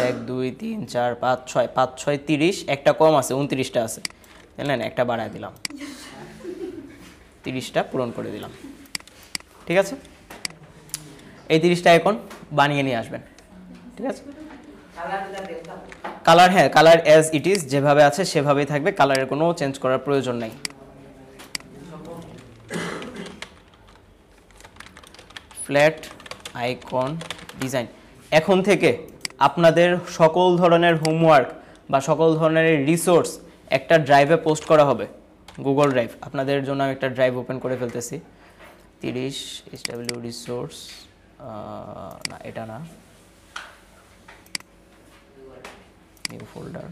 1 2 3 4 5 6, 5 6 30, একটা কম আছে 29টা আছে, জানেন? একটা বাড়ায় দিলাম, 30টা পূরণ করে দিলাম। ঠিক আছে, এই 30টা আইকন বানিয়ে নিয়ে আসবেন। ঠিক আছে, কালার, হ্যাঁ কালার অ্যাজ ইট ইজ যেভাবে আছে সেভাবেই থাকবে, কালারের কোনো চেঞ্জ করার প্রয়োজন নেই। ফ্ল্যাট আইকন ডিজাইন, এখন থেকে আপনাদের সকল ধরনের হোমওয়ার্ক বা সকল ধরনের রিসোর্স একটা ড্রাইভে পোস্ট করা হবে, গুগল ড্রাইভ। আপনাদের জন্য আমি একটা ড্রাইভ ওপেন করে ফেলতেছি, 30 SW রিসোর্স, না এটা না, নিউ ফোল্ডার,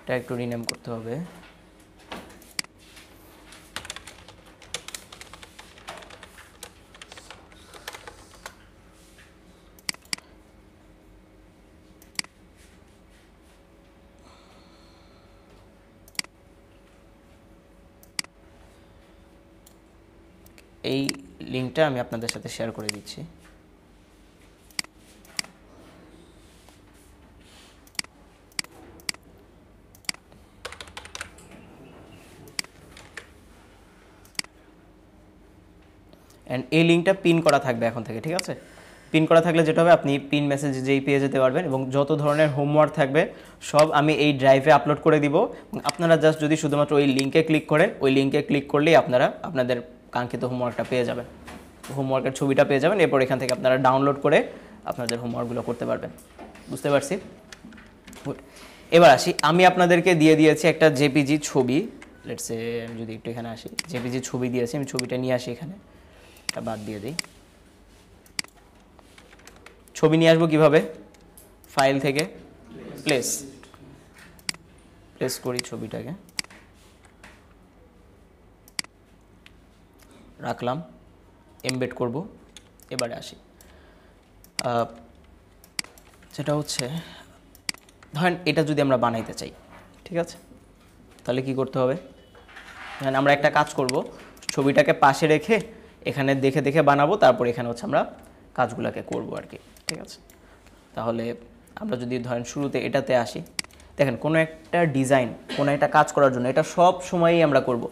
এটা একটু রিনেম করতে হবে। এই লিঙ্কটা আমি আপনাদের সাথে শেয়ার করে দিচ্ছি। অ্যান্ড এই লিঙ্কটা পিন করা থাকবে এখন থেকে, ঠিক আছে? পিন করা থাকলে যেটা হবে আপনি পিন মেসেজ যেই পেয়ে যেতে পারবেন এবং যত ধরনের হোমওয়ার্ক থাকবে সব আমি এই ড্রাইভে আপলোড করে দিব। আপনারা জাস্ট যদি শুধুমাত্র ওই লিঙ্কে ক্লিক করেন, ওই লিঙ্কে ক্লিক করলেই আপনারা আপনাদের কাঙ্ক্ষিত হোমওয়ার্কটা পেয়ে যাবেন, হোমওয়ার্কের ছবিটা পেয়ে যাবেন। এরপর এখান থেকে আপনারা ডাউনলোড করে আপনাদের হোমওয়ার্কগুলো করতে পারবেন। বুঝতে পারছি? গুড। এবার আসি, আমি আপনাদেরকে দিয়ে দিয়েছি একটা জেপিজি ছবি। লেটসে আমি যদি একটু এখানে আসি, জেপিজি ছবি দিয়েছি, আমি ছবিটা নিয়ে আসি এখানে, এটা বাদ দিয়ে দিই। ছবি নিয়ে আসবো কীভাবে? ফাইল থেকে প্লেস করি ছবিটাকে, রাখলাম, এমবেড করব। এবারে আসি, সেটা হচ্ছে ধরেন এটা যদি আমরা বানাইতে চাই, ঠিক আছে, তাহলে কি করতে হবে? ধরেন আমরা একটা কাজ করব, ছবিটাকে পাশে রেখে এখানে দেখে দেখে বানাবো, তারপর এখানে হচ্ছে আমরা কাজগুলোকে করব আর কি, ঠিক আছে। তাহলে আমরা যদি ধরেন শুরুতে এটাতে আসি, দেখেন কোনো একটা ডিজাইন, কোনো একটা কাজ করার জন্য এটা সব সময়ই আমরা করব।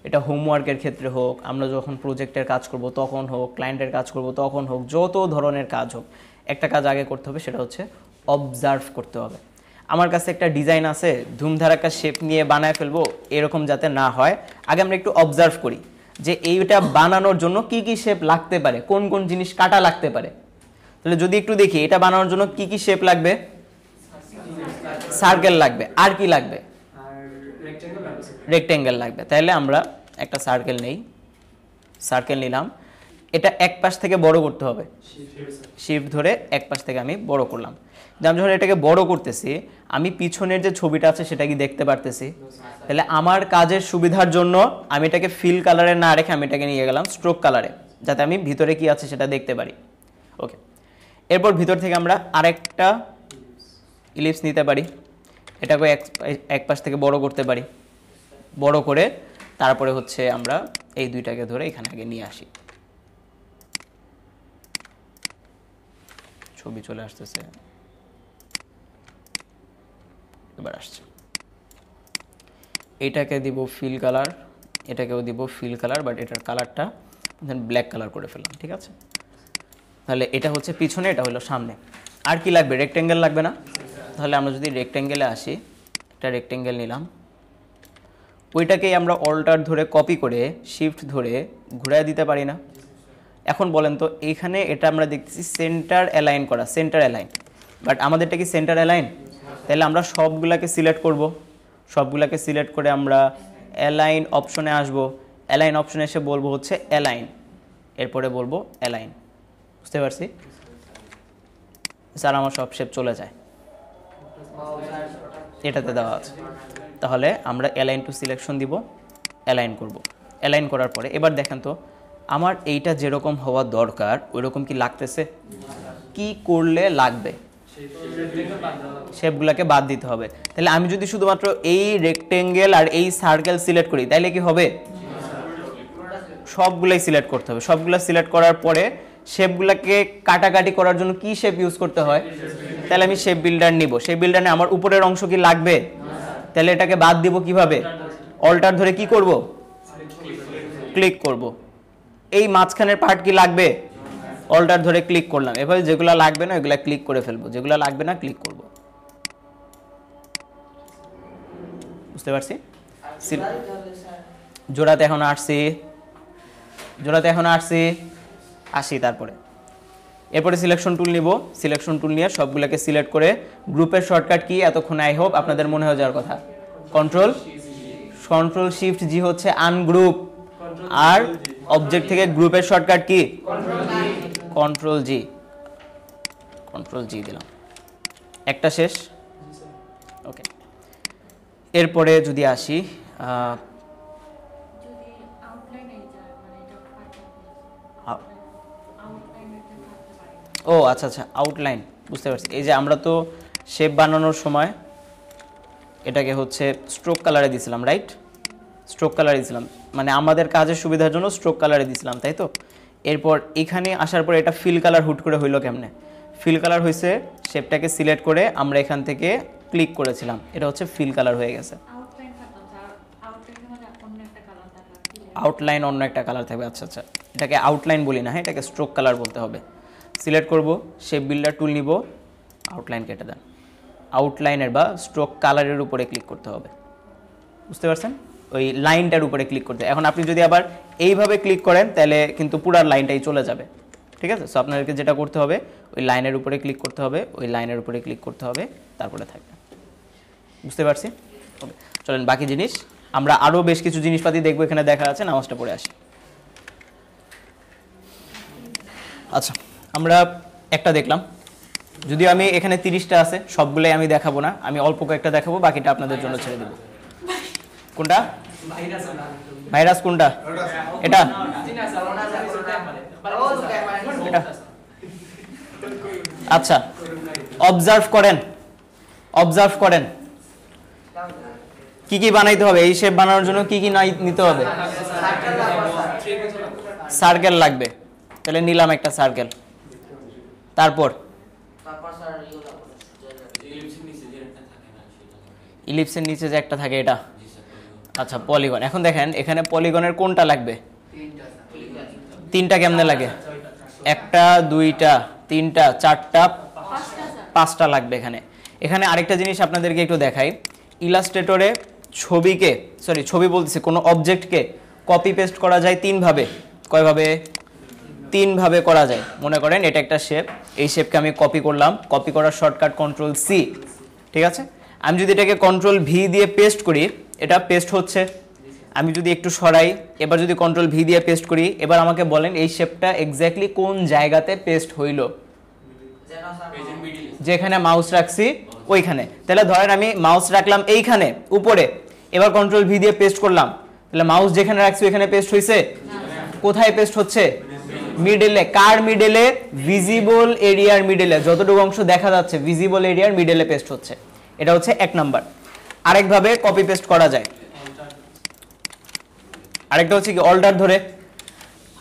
এটা হোমওয়ার্কের ক্ষেত্রে হোক, আমরা যখন প্রজেক্টের কাজ করব তখন হোক, ক্লায়েন্টের কাজ করব তখন হোক, যত ধরনের কাজ হোক, একটা কাজ আগে করতে হবে, সেটা হচ্ছে অবজার্ভ করতে হবে। আমার কাছে একটা ডিজাইন আছে, ধুমধারাক্কা শেপ নিয়ে বানায় ফেলবো, এরকম যাতে না হয়, আগে আমরা একটু অবজার্ভ করি যে এইটা বানানোর জন্য কি কি শেপ লাগতে পারে, কোন কোন জিনিস কাটা লাগতে পারে। তাহলে যদি একটু দেখি এটা বানানোর জন্য কি কি শেপ লাগবে, সার্কেল লাগবে, আর কি লাগবে, রেক্টেঙ্গেল লাগবে। তাহলে আমরা একটা সার্কেল নেই, সার্কেল নিলাম, এটা এক পাশ থেকে বড় করতে হবে, শিফট ধরে এক পাশ থেকে আমি বড় করলাম। আমি যখন এটাকে বড় করতেছি, আমি পিছনের যে ছবিটা আছে সেটা কি দেখতে পারতেছি? তাহলে আমার কাজের সুবিধার জন্য আমি এটাকে ফিল কালারে না রেখে আমি এটাকে নিয়ে গেলাম স্ট্রোক কালারে, যাতে আমি ভিতরে কি আছে সেটা দেখতে পারি। ওকে, এরপর ভিতর থেকে আমরা আরেকটা ইলিপস নিতে পারি, এটাকে এক পাশ থেকে বড় করতে পারি, বড় করে তারপরে হচ্ছে আমরা এই দুইটাকে ধরে এখানে আগে নিয়ে আসি। ছবি চলে আসতেছে, এবার আসছে। এটাকে দিব ফিল কালার, এটাকেও দিব ফিল কালার, বাট এটার কালারটা ব্ল্যাক কালার করে ফেললাম, ঠিক আছে। তাহলে এটা হচ্ছে পিছনে, এটা হলো সামনে। আর কি লাগবে? রেক্টেঙ্গেল লাগবে না? তাহলে আমরা যদি রেক্টেঙ্গেলে আসি, একটা রেক্টেঙ্গেল নিলাম, ওইটাকেই আমরা অল্টার ধরে কপি করে শিফট ধরে ঘুরাই দিতে পারি না? এখন বলেন তো, এইখানে এটা আমরা দেখতেছি সেন্টার অ্যালাইন করা, সেন্টার অ্যালাইন, বাট আমাদেরটা কি সেন্টার অ্যালাইন? তাহলে আমরা সবগুলাকে সিলেক্ট করব, সবগুলাকে সিলেক্ট করে আমরা অ্যালাইন অপশনে আসব, অ্যালাইন অপশনে এসে বলবো হচ্ছে অ্যালাইন, এরপরে বলবো অ্যালাইন। বুঝতে পারছি স্যার? আমার সব শেপ চলে যায়, এটাতে দেওয়া আছে। তাহলে আমরা অ্যালাইন টু সিলেকশন দিব, অ্যালাইন করব। অ্যালাইন করার পরে এবার দেখেন তো আমার এইটা যেরকম হওয়া দরকার ওইরকম কি লাগতেছে? কি করলে লাগবে? শেপগুলোকে বাদ দিতে হবে। তাহলে আমি যদি শুধুমাত্র এই রেক্টেঙ্গেল আর এই সার্কেল সিলেক্ট করি তাহলে কি হবে? সবগুলাই সিলেক্ট করতে হবে। সবগুলা সিলেক্ট করার পরে শেপগুলোকে কাটাকাটি করার জন্য কি শেপ ইউজ করতে হয়? তাহলে আমি শেপ বিল্ডার নিব। শেপ বিল্ডারে আমার উপরের অংশ কি লাগবে? তাহলে এটাকে বাদ দিব কিভাবে? অল্টার ধরে কি করব? ক্লিক করব। এই মাঝখানের পার্ট কি লাগবে? অল্টার ধরে ক্লিক করলাম। এভাবে যেগুলো লাগবে না এগুলা ক্লিক করে ফেলবো, যেগুলো লাগবে না ক্লিক করব। বুঝতে পারছি? জোড়াতে এখন আসছি, জোড়াতে এখন আসি। তারপরে এরপরে সিলেকশন টুল নিব। সিলেকশন টুল নিয়ে সবগুলোকে সিলেক্ট করে গ্রুপের শর্টকাট কি এতক্ষণ আই হোপ আপনাদের মনে হয়ে যাওয়ার কথা, কন্ট্রোল শিফট জি হচ্ছে আনগ্রুপ, আর অবজেক্ট থেকে গ্রুপের শর্টকাট কি? কন্ট্রোল জি দিলাম। একটা শেষ। ওকে, এরপরে যদি আসি ও আচ্ছা আচ্ছা, আউটলাইন। বুঝতে পারছি। এই যে আমরা তো শেপ বানানোর সময় এটাকে হচ্ছে স্ট্রোক কালারে দিয়েছিলাম, রাইট? স্ট্রোক কালারে দিয়েছিলাম, মানে আমাদের কাজের সুবিধার জন্য স্ট্রোক কালারে দিয়েছিলাম, তাই তো? এরপর এখানে আসার পর এটা ফিল কালার হুট করে হইলো কেমনে? ফিল কালার হয়েছে শেপটাকে সিলেক্ট করে আমরা এখান থেকে ক্লিক করেছিলাম, এটা হচ্ছে ফিল কালার হয়ে গেছে। আউটলাইন অন্য একটা কালার থাকবে। আচ্ছা আচ্ছা, এটাকে আউটলাইন বলি না, হ্যাঁ, এটাকে স্ট্রোক কালার বলতে হবে। সিলেক্ট করব, শেপ বিল্ডার টুল নিব, আউটলাইন কেটে দেন। আউটলাইনের বা স্ট্রোক কালারের উপরে ক্লিক করতে হবে, বুঝতে পারছেন? ওই লাইনটার উপরে ক্লিক করতে। এখন আপনি যদি আবার এইভাবে ক্লিক করেন তাহলে কিন্তু পুরো লাইনটাই চলে যাবে, ঠিক আছে? সো আপনাদেরকে যেটা করতে হবে ওই লাইনের উপরে ক্লিক করতে হবে, ওই লাইনের উপরে ক্লিক করতে হবে, তারপরে থাকবে। বুঝতে পারছি? ওকে, চলেন বাকি জিনিস আমরা আরও বেশ কিছু জিনিসপাতি দেখবো, এখানে দেখা আছে, নামাজটা পড়ে আসি। আচ্ছা, আমরা একটা দেখলাম, যদিও আমি এখানে 30টা আছে, সবগুলোই আমি দেখাবো না, আমি অল্প কয়েকটা দেখাবো, বাকিটা আপনাদের জন্য ছেড়ে দেবো। কোনটা ভাইরাস? কোনটা? এটা আচ্ছা, অবজার্ভ করেন, অবজার্ভ করেন কি কি বানাইতে হবে। এই শেপ বানানোর জন্য কি কি নিতে হবে? সার্কেল লাগবে, তাহলে নিলাম একটা সার্কেল। তারপর ইলিপসের নিচে যে একটা থাকে এটা, আচ্ছা পলিগন। এখন দেখেন এখানে পলিগনের কোনটা লাগবে? তিনটা। কেমনে লাগে? একটা, দুইটা, তিনটা, চারটা, পাঁচটা লাগবে এখানে। এখানে আরেকটা জিনিস আপনাদেরকে একটু দেখাই, ইলাস্ট্রেটরে ছবি বলতেছি কোনো অবজেক্টকে কপি পেস্ট করা যায় 3 ভাবে। কয়ভাবে? 3 ভাবে করা যায়। মনে করেন এটা একটা শেপ, এই শেপকে আমি কপি করলাম, কপি করার শর্টকাট কন্ট্রোল সি, ঠিক আছে? আমি যদি এটাকে কন্ট্রোল ভি দিয়ে পেস্ট করি, এটা পেস্ট হচ্ছে। আমি যদি একটু সরাই, এবার যদি কন্ট্রোল ভি দিয়ে পেস্ট করি, এবার আমাকে বলেন এই শেপটা এক্স্যাক্টলি কোন জায়গাতে পেস্ট হইল? যেখানে মাউস রাখছি ওইখানে। তাহলে ধরেন আমি মাউস রাখলাম এইখানে উপরে, এবার কন্ট্রোল ভি দিয়ে পেস্ট করলাম, তাহলে মাউস যেখানে রাখছি ওইখানে পেস্ট হয়েছে? কোথায় পেস্ট হচ্ছে? মিডলে। কার মিডলে? ভিজিবল এরিয়ার মিডলে, যতটুকু অংশ দেখা যাচ্ছে ভিজিবল এরিয়ার মিডলে পেস্ট হচ্ছে। এটা হচ্ছে 1 নাম্বার। আরেকভাবে কপি পেস্ট করা যায়, আরেকটা হচ্ছে কি অল্টার ধরে,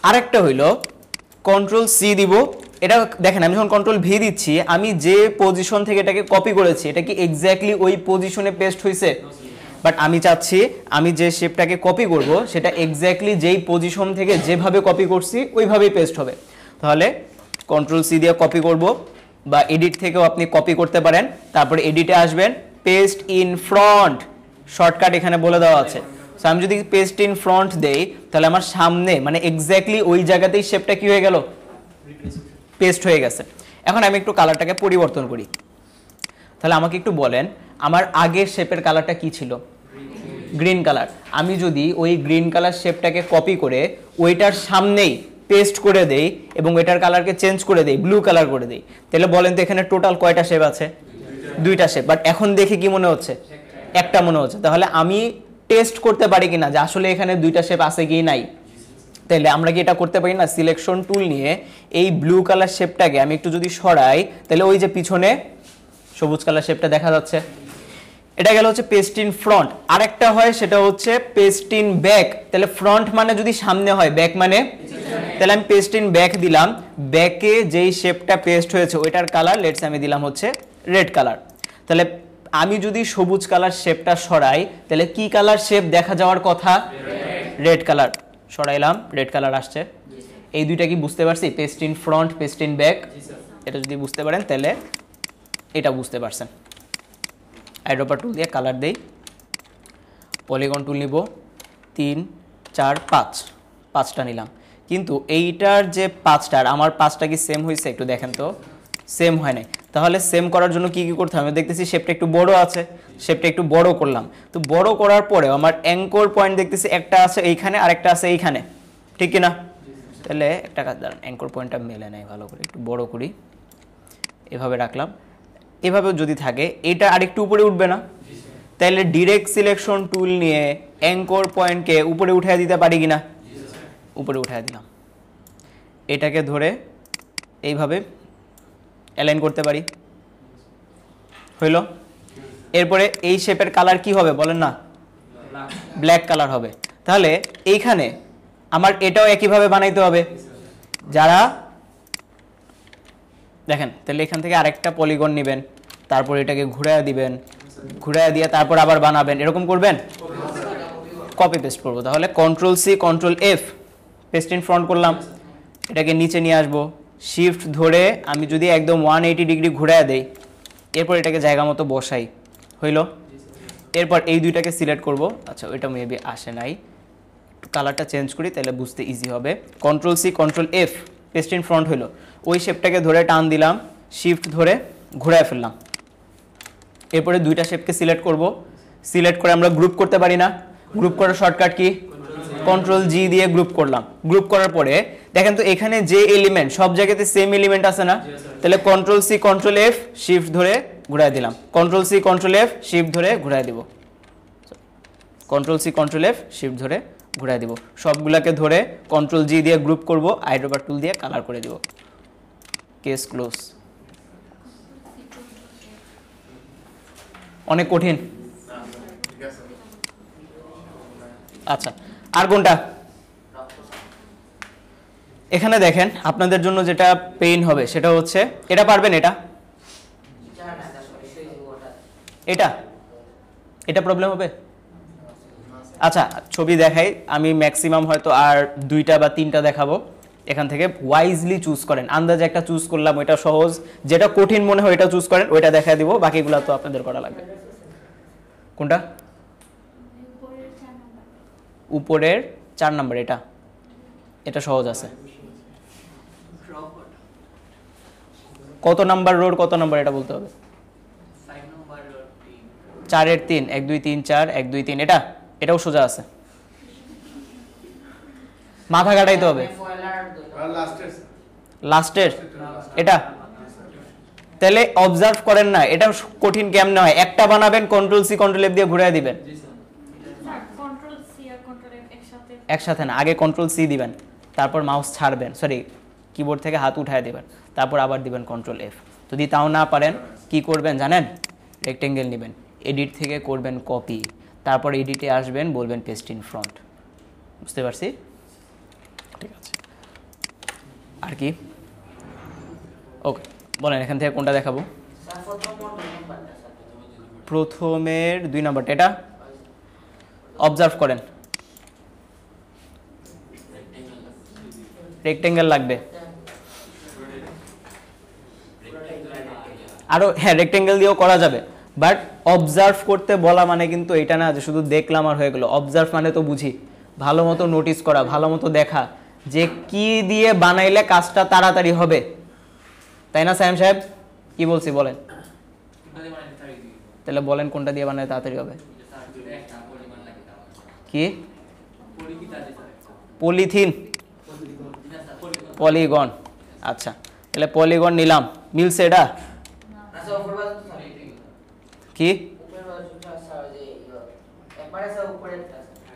আরেকটা হইলো কন্ট্রোল সি দিব। এটা দেখেন আমি যখন কন্ট্রোল ভি দিচ্ছি, আমি যে পজিশন থেকে এটাকে কপি করেছি এটা কি এক্স্যাক্টলি ওই পজিশনে পেস্ট হয়েছে? বাট আমি চাচ্ছি আমি যে শেপটাকে কপি করব সেটা এক্স্যাক্টলি যেই পজিশন থেকে যেভাবে কপি করছি ওইভাবেই পেস্ট হবে। তাহলে কন্ট্রোল সি দিয়ে কপি করব, বা এডিট থেকেও আপনি কপি করতে পারেন। তারপরে এডিটে আসবেন, পেস্ট ইন ফ্রন্ট, শর্টকাট এখানে বলে দেওয়া আছে। সো আমি যদি পেস্ট ইন ফ্রন্ট দেই তাহলে আমার সামনে মানে এক্স্যাক্টলি ওই জায়গাতেই শেপটা কি হয়ে গেল? পেস্ট হয়ে গেছে। এখন আমি একটু কালারটাকে পরিবর্তন করি, তাহলে আমাকে একটু বলেন আমার আগের শেপের কালারটা কি ছিল? Green colour. আমি যদি ওই গ্রিন কালার শেপটাকে কপি করে ওইটার সামনেই পেস্ট করে দেই এবং এটার কালারকে চেঞ্জ করে দেই, ব্লু কালার করে দেই, তাহলে বলেন তো এখানে টোটাল কয়টা শেপ আছে? 2টা শেপ। বাট এখন দেখে কি মনে হচ্ছে? একটা মনে হচ্ছে। তাহলে আমি টেস্ট করতে পারি কিনা যে আসলে এখানে 2টা শেপ আছে কি নাই? তাহলে আমরা কি এটা করতে পারি না? সিলেকশন টুল নিয়ে এই ব্লু কালার শেপটাকে আমি একটু যদি সরাই, তাহলে ওই যে পিছনে সবুজ কালার শেপটা দেখা যাচ্ছে। এটা গেল হচ্ছে পেস্ট ইন ফ্রন্ট। আরেকটা হয় সেটা হচ্ছে পেস্ট ইন ব্যাক। তাহলে ফ্রন্ট মানে যদি সামনে হয়, ব্যাক মানে, তাহলে আমি পেস্ট ইন ব্যাক দিলাম, ব্যাকে যেই শেপটা পেস্ট হয়েছে ওইটার কালার লেটস আমি দিলাম হচ্ছে রেড কালার। তাহলে আমি যদি সবুজ কালার শেপটা সরাই তাহলে কি কালার শেপ দেখা যাওয়ার কথা? Red colour. সরাইলাম, রেড কালার আসছে। এই দুইটা কি বুঝতে পারছি? Paste in front, paste in back. এটা যদি বুঝতে পারেন তাহলে এটা বুঝতে পারছেন। আইড্রপার টুল দিয়ে কালার দেই, পলিগন টুল নিব, 3, 4, 5, 5টা নিলাম। কিন্তু এইটার যে 5টার আমার 5টা কি সেম হয়েছে? একটু দেখেন তো, সেম হয় নাই। তাহলে সেম করার জন্য কি কি করতে হবে? আমি দেখতেছি শেপটা একটু বড় আছে, শেপটা একটু বড় করলাম। তো বড় করার পরে আমার অ্যাঙ্কর পয়েন্ট দেখতেছি একটা আছে এইখানে আর একটা আছে এইখানে, ঠিক কিনা? তাহলে একটা কাজ, দাঁড়ান, অ্যাঙ্কর পয়েন্টটা মেলে নেয় ভালো করে, একটু বড় করি, এভাবে রাখলাম। এভাবে যদি থাকে এটা আরেকটু উপরে উঠবে না? তাহলে ডিরেক্ট সিলেকশন টুল নিয়ে অ্যাঙ্কর পয়েন্টকে উপরে উঠিয়ে দিতে পারি কিনা? উপরে উঠিয়ে দিলাম। এটাকে ধরে এইভাবে অ্যালাইন করতে পারি, হইল? এরপরে এই শেপের কালার কি হবে বলেন না? ব্ল্যাক কালার হবে। তাহলে এইখানে আমার এটাও একইভাবে বানাইতে হবে। যারা দেখেন, তাহলে এখান থেকে আরেকটা পলিগন নেবেন, তারপর এটাকে ঘুরাইয়া দিবেন, ঘুরাইয়া দিয়ে তারপর আবার বানাবেন, এরকম করবেন। কপি পেস্ট করবো, তাহলে control C, control F, paste in front করলাম, এটাকে নিচে নিয়ে আসবো, শিফট ধরে আমি যদি একদম 180 ডিগ্রি ঘুরায় দেই, এরপর এটাকে জায়গা মতো বসাই, হইল? এরপর এই দুইটাকে সিলেক্ট করব। আচ্ছা ওইটা মেবি আসে নাই, একটু কালারটা চেঞ্জ করি তাহলে বুঝতে ইজি হবে। Control C control F, paste in front হইলো। ওই শেপটাকে ধরে টান দিলাম, শিফট ধরে ঘুরায় ফেললাম। এরপরে দুইটা শেপকে সিলেক্ট করব। সিলেক্ট করে আমরা গ্রুপ করতে পারি না? গ্রুপ করার শর্টকাট কি? কন্ট্রোল জি দিয়ে গ্রুপ করলাম। গ্রুপ করার পরে দেখেন তো এখানে যে এলিমেন্ট সব জায়গাতে সেম এলিমেন্ট আছে না? তাহলে control C control F shift ধরে ঘুরায় দিলাম, control C control F shift ধরে ঘুরায় দিব, control C control F shift ধরে ঘুরায় দিব। সবগুলাকে ধরে কন্ট্রোল জি দিয়ে গ্রুপ করব, আইড্রপার টুল দিয়ে কালার করে দিব। Case close. অনেক কঠিন। আচ্ছা আর কোনটা? এখানে দেখেন আপনাদের জন্য যেটা পেইন হবে সেটা হচ্ছে, এটা পারবেন? এটা এটা এটা প্রবলেম হবে? আচ্ছা ছবি দেখাই, আমি ম্যাক্সিমাম হয়তো আর 2টা বা 3টা দেখাবো। এখান থেকে ওয়াইজলি চুজ করেন, আন্দাজে একটা চুজ করলাম, ওইটা সহজ, যেটা কঠিন মনে হয় ওইটা চুজ করেন, ওইটা দেখা দিব, বাকিগুলো তো আপনাদের করা লাগবে। কোনটা? উপরের 4 নাম্বার, এটা এটা সহজ আছে। কত নাম্বার রোড, কত নাম্বার এটা বলতে হবে। 4-এর 3, 1 2 3 4, 1 2 3, এটা এটাও সোজা আছে, মাথা কাটাইতে হবে। লাস্টের এটা তাহলে অবজার্ভ করেন না, এটা কঠিন কেমনে হয়। একটা বানাবেন, কন্ট্রোল সি কন্ট্রোল এফ দিয়ে ঘুরিয়ে দিবেন। একসাথে না, আগে কন্ট্রোল সি দিবেন, তারপর মাউস ছাড়বেন, সরি কিবোর্ড থেকে হাত উঠায় দিবেন, তারপর আবার দিবেন কন্ট্রোল এফ। যদি তাও না পারেন কি করবেন জানেন? রেক্টেঙ্গেল নেবেন, এডিট থেকে করবেন কপি, তারপর এডিটে আসবেন, বলবেন পেস্ট ইন ফ্রন্ট। বুঝতে পারছি? ঠিক আছে। আর কি? ওকে বলেন এখান থেকে কোনটা দেখাবো? প্রথমের 2 নাম্বারটা, এটা অবজার্ভ করেন। রেক্টেঙ্গেল লাগবে আরো, হ্যাঁ রেক্টেঙ্গেল দিয়েও করা যাবে, বাট অবজার্ভ করতে বলা মানে কিন্তু এটা না যে শুধু দেখলাম আর হয়ে গেল। অবজার্ভ মানে তো বুঝি ভালো মতো নোটিস করা, ভালো মতো দেখা, যে কি দিয়ে বানাইলে কাজটা তাড়াতাড়ি হবে, তাই না সায়েম সাহেব? কি বলছি বলেন? তাহলে বলেন কোনটা দিয়ে বানালে তাড়াতাড়ি হবে? কি? Polythene, polygon. আচ্ছা তাহলে পলিগন নিলাম, মিলছে এটা? কি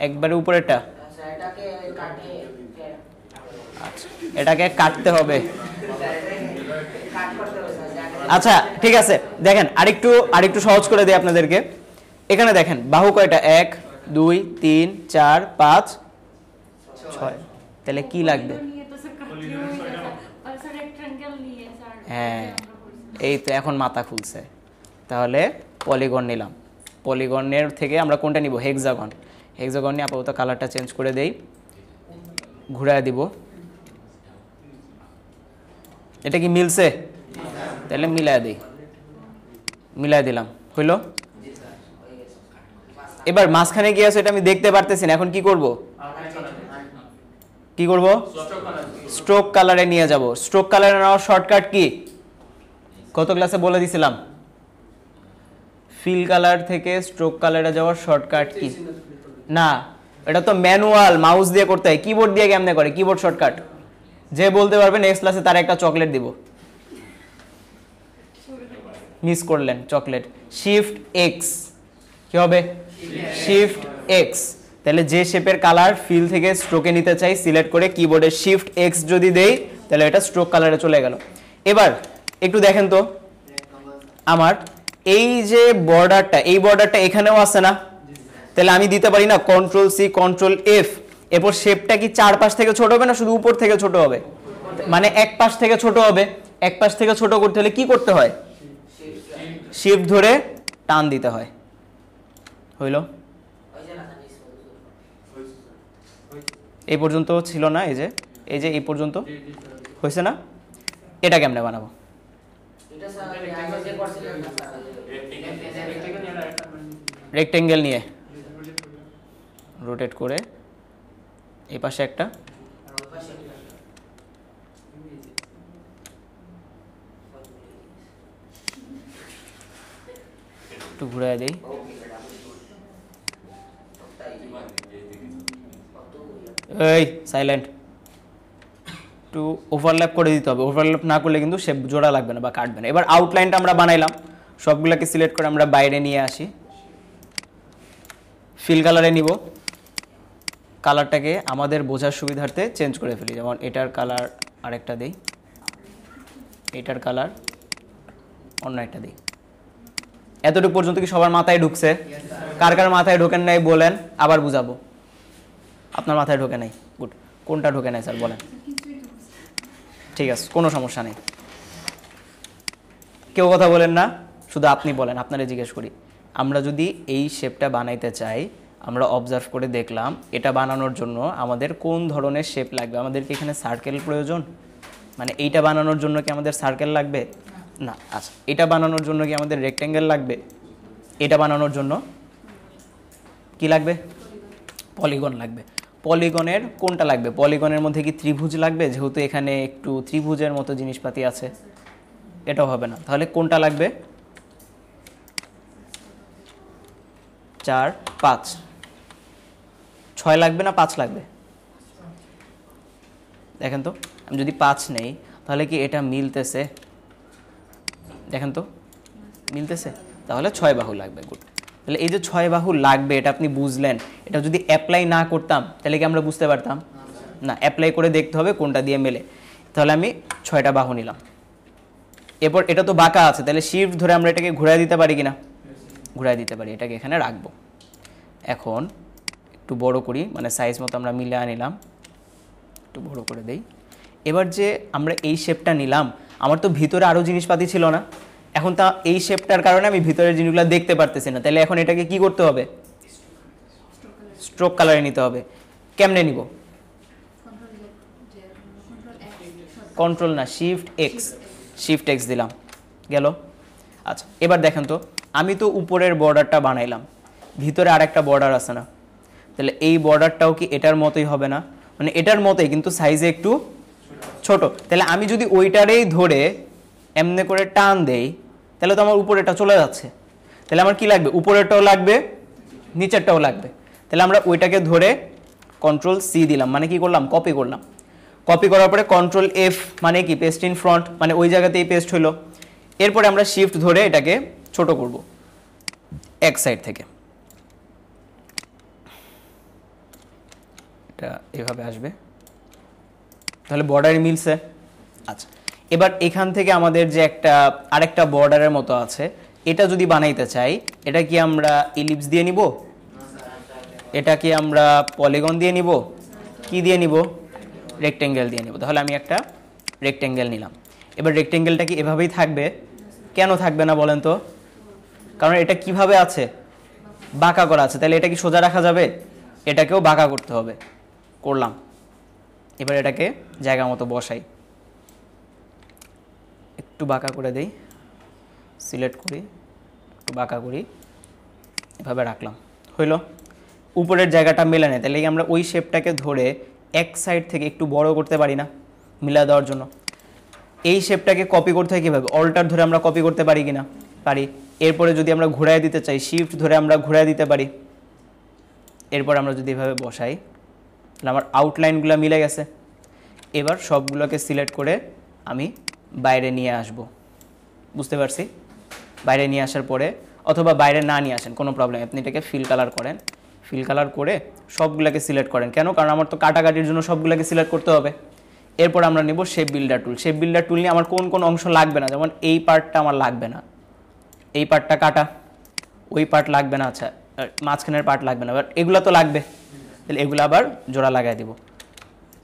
একবারে উপরেরটা? আচ্ছা এটাকে কাটতে হবে। আচ্ছা ঠিক আছে, দেখেন আরেকটু সহজ করে দিই আপনাদেরকে। এখানে দেখেন বাহু কয়টা? 1 2 3 4 5 6, তাহলে কি লাগবে? হ্যাঁ এই তো এখন মাথা খুলছে। তাহলে পলিগন নিলাম, পলিগনের থেকে আমরা কোনটা নিব? হেক্সাগন। হেক্সাগন নিয়ে আপাতত কালারটা চেঞ্জ করে দেই, ঘুরায় দিব। এটা কি মিলছে? তাহলে মিলাই দিই, মিলাই দিলাম, হইল? এবার মাঝখানে কি আছে এটা আমি দেখতে পারতেছি না, এখন কি করব? কি করব? স্ট্রোক কালারে নিয়ে যাব। স্ট্রোক কালারে নেওয়ার শর্টকাট কি? গত ক্লাসে বলে দিছিলাম, ফিল কালার থেকে স্ট্রোক কালারে যাওয়ার শর্টকাট কি? না এটা তো ম্যানুয়াল, মাউস দিয়ে করতে হয়। কিবোর্ড দিয়ে কেমনে করে? কিবোর্ড শর্টকাট যে বলতে পারবে নেক্সট ক্লাসে তার একটা চকলেট দিব। মিস করলেন চকলেট। শিফট এক্স, কি হবে? Shift x. তাহলে যে শেপের কালার ফিল থেকে স্ট্রোকে নিতে চাই, সিলেক্ট করে কিবোর্ডে শিফট এক্স যদি দেই তাহলে এটা স্ট্রোক কালারে চলে গেল। এবার একটু দেখেন তো, আমার এই যে বর্ডারটা, এই বর্ডারটা এখানেও আছে না? তাহলে আমি দিতে পারি না কন্ট্রোল সি কন্ট্রোল এফ। এরপর শেপটা কি চারপাশ থেকে ছোট হবে না শুধু উপর থেকে ছোট হবে? মানে এক পাশ থেকে ছোট হবে। এক পাশ থেকে ছোট করতে হলে কি করতে হয়? শিফট ধরে টান দিতে হয়। হইল? এই পর্যন্ত ছিল না? এই যে এই পর্যন্ত হয়েছে না? এটা কেমনে বানাবো? রেক্টেঙ্গেল নিয়ে রোটেট করে এই পাশে একটা, একটু ঘুরাই দেই, এই সাইলেন্ট, একটু ওভারল্যাপ করে দিতে হবে, ওভারল্যাপ না করলে কিন্তু শেপ জোড়া লাগবে না বা কাটবে না। এবার আউটলাইনটা আমরা বানাইলাম, সবগুলোকে সিলেক্ট করে আমরা বাইরে নিয়ে আসি, ফিল কালারে নিব, কালারটাকে আমাদের বোঝার সুবিধার্থে চেঞ্জ করে ফেলি, যেমন এটার কালার আরেকটা দেই, এটার কালার অন্য একটা দিই। এতটুকু পর্যন্ত কি সবার মাথায় ঢুকছে? কার কার মাথায় ঢোকেন নাই বলেন, আবার বুঝাবো। আপনার মাথায় ঢোকে নাই, গুড। কোনটা ঢোকে নাই স্যার বলেন? ঠিক আছে, কোনো সমস্যা নেই, কেউ কথা বলেন না, শুধু আপনি বলেন, আপনারে জিজ্ঞেস করি। আমরা যদি এই শেপটা বানাইতে চাই, আমরা অবজার্ভ করে দেখলাম এটা বানানোর জন্য আমাদের কোন ধরনের শেপ লাগবে। আমাদের কি এখানে সার্কেল প্রয়োজন? মানে এইটা বানানোর জন্য কি আমাদের সার্কেল লাগবে? না। আচ্ছা, এটা বানানোর জন্য কি আমাদের রেক্টেঙ্গেল লাগবে? এটা বানানোর জন্য কি লাগবে? পলিগন লাগবে। পলিগনের কোনটা লাগবে? পলিগনের মধ্যে কি ত্রিভুজ লাগবে? যেহেতু এখানে একটু ত্রিভুজের মতো জিনিসপাতি আছে, এটাও হবে না। তাহলে কোনটা লাগবে? 4, 5, 6 লাগবে না 5 লাগবে? দেখেন তো, আমি যদি 5 নেই তাহলে কি এটা মিলতেছে? দেখেন তো, মিলতেছে। তাহলে 6 বাহু লাগবে, গুড। তাহলে এই যে 6 বাহু লাগবে, এটা আপনি বুঝলেন। এটা যদি অ্যাপ্লাই না করতাম তাহলে কি আমরা বুঝতে পারতাম? না, অ্যাপ্লাই করে দেখতে হবে কোনটা দিয়ে মেলে। তাহলে আমি 6টা বাহু নিলাম। এরপর এটা তো বাঁকা আছে, তাহলে শিফট ধরে আমরা এটাকে ঘুরাই দিতে পারি কিনা? ঘুরাই দিতে পারি, এটাকে এখানে রাখবো। এখন একটু বড় করি, মানে সাইজ মতো আমরা মিলে নিলাম, একটু বড় করে দেই। এবার যে আমরা এই শেপটা নিলাম, আমার তো ভিতরে আরও জিনিসপাতি ছিল না, এখন তা এই শেপটার কারণে আমি ভিতরের জিনিসগুলো দেখতে পারতেছি না। তাহলে এখন এটাকে কি করতে হবে? স্ট্রোক কালারে নিতে হবে। কেমনে নিব? কন্ট্রোল না, শিফট এক্স, শিফট এক্স দিলাম, গেল। আচ্ছা, এবার দেখেন তো, আমি তো উপরের বর্ডারটা বানাইলাম, ভিতরে আর একটা বর্ডার আছে না? তাহলে এই বর্ডারটাও কি এটার মতোই হবে না? মানে এটার মতোই, কিন্তু সাইজে একটু ছোট। তাহলে আমি যদি ওইটারেই ধরে এমনি করে টান দেই, তাহলে তো আমার উপরেটা চলে যাচ্ছে। তাহলে আমার কি লাগবে? উপরেরটাও লাগবে, নিচেরটাও লাগবে। তাহলে আমরা ওইটাকে ধরে কন্ট্রোল সি দিলাম, মানে কি করলাম? কপি করলাম। কপি করার পরে কন্ট্রোল এফ, মানে কি? পেস্ট ইন ফ্রন্ট, মানে ওই জায়গাতেই পেস্ট হলো। এরপরে আমরা শিফট ধরে এটাকে ছোট করব এক সাইড থেকে, এটা এভাবে আসবে। তাহলে বর্ডারে মিলছে। আচ্ছা, এবার এখান থেকে আমাদের যে আরেকটা বর্ডারের মতো আছে, এটা যদি বানাইতে চাই, এটা কি আমরা ইলিপস দিয়ে নিব? এটা কি আমরা পলিগন দিয়ে নিব? কি দিয়ে নিব? রেক্টেঙ্গেল দিয়ে নিব। তাহলে আমি একটা রেক্টেঙ্গেল নিলাম। এবার রেক্টেঙ্গেলটা কি এভাবেই থাকবে? কেন থাকবে না বলেন তো? কারণ এটা কিভাবে আছে? বাঁকা করা আছে। তাহলে এটা কি সোজা রাখা যাবে? এটাকেও বাঁকা করতে হবে, করলাম। এবার এটাকে জায়গা মতো বসাই, একটু বাঁকা করে দেই, সিলেক্ট করি, একটু বাঁকা করি, এভাবে রাখলাম, হইল। উপরের জায়গাটা মেলে নেয়, তাহলে আমরা ওই শেপটাকে ধরে এক সাইড থেকে একটু বড় করতে পারি না মিলা দেওয়ার জন্য? এই শেপটাকে কপি করতে হয় কীভাবে? অল্টার ধরে আমরা কপি করতে পারি কিনা? পারি। এরপরে যদি আমরা ঘুরাই দিতে চাই, শিফট ধরে আমরা ঘুরাই দিতে পারি। এরপর আমরা যদি এভাবে বসাই, তাহলে আমার আউটলাইনগুলো মিলে গেছে। এবার সবগুলোকে সিলেক্ট করে আমি বাইরে নিয়ে আসব, বুঝতে পারছি? বাইরে নিয়ে আসার পরে, অথবা বাইরে না নিয়ে আসেন, কোনো প্রবলেম, আপনি এটাকে ফিল কালার করেন, ফিল কালার করে সবগুলোকে সিলেক্ট করেন। কেন? কারণ আমার তো কাটাকাটির জন্য সবগুলোকে সিলেক্ট করতে হবে। এরপর আমরা নেব শেপ বিল্ডার টুল। শেপ বিল্ডার টুল নিয়ে আমার কোন কোন অংশ লাগবে না, যেমন এই পার্টটা আমার লাগবে না, এই পার্টটা কাটা, ওই পার্ট লাগবে না, আচ্ছা মাঝখানের পার্ট লাগবে না, বাট এগুলো তো লাগবে। তাহলে এগুলো আবার জোড়া লাগাই দিব,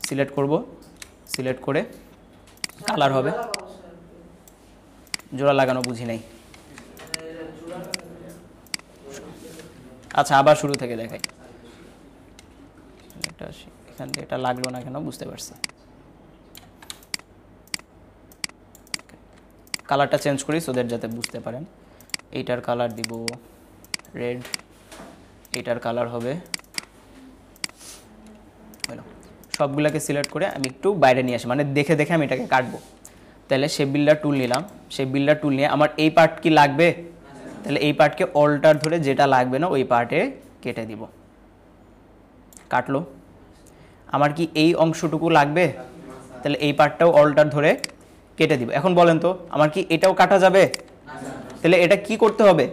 সিলেক্ট করব, সিলেক্ট করে কালার হবে। জোড়া লাগানো বুঝি নাই, আচ্ছা আবার শুরু থেকে দেখাই। এখান থেকে এটা লাগলো না কেন বুঝতে পারছি। কালারটা চেঞ্জ করি সো দ্যাট যাতে বুঝতে পারেন। এইটার কালার দিব রেড, এইটার কালার হবে সবগুলোকে সিলেক্ট করে আমি একটু বাইরে নিয়ে আসি, মানে দেখে দেখে আমি এটাকে কাটবো। তাহলে শেপ বিল্ডার টুল নিলাম, শেপ বিল্ডার টুল নিয়ে আমার এই পার্ট কি লাগবে, তাহলে এই পার্টকে অল্টার ধরে যেটা লাগবে না ওই পার্টে কেটে দিব। কাটলো। আমার কি এই অংশটুকু লাগবে, তাহলে এই পার্টটাও অল্টার ধরে কেটে দিব। এখন বলেন তো আমার কি এটাও কাটা যাবে, তাহলে এটা কি করতে হবে,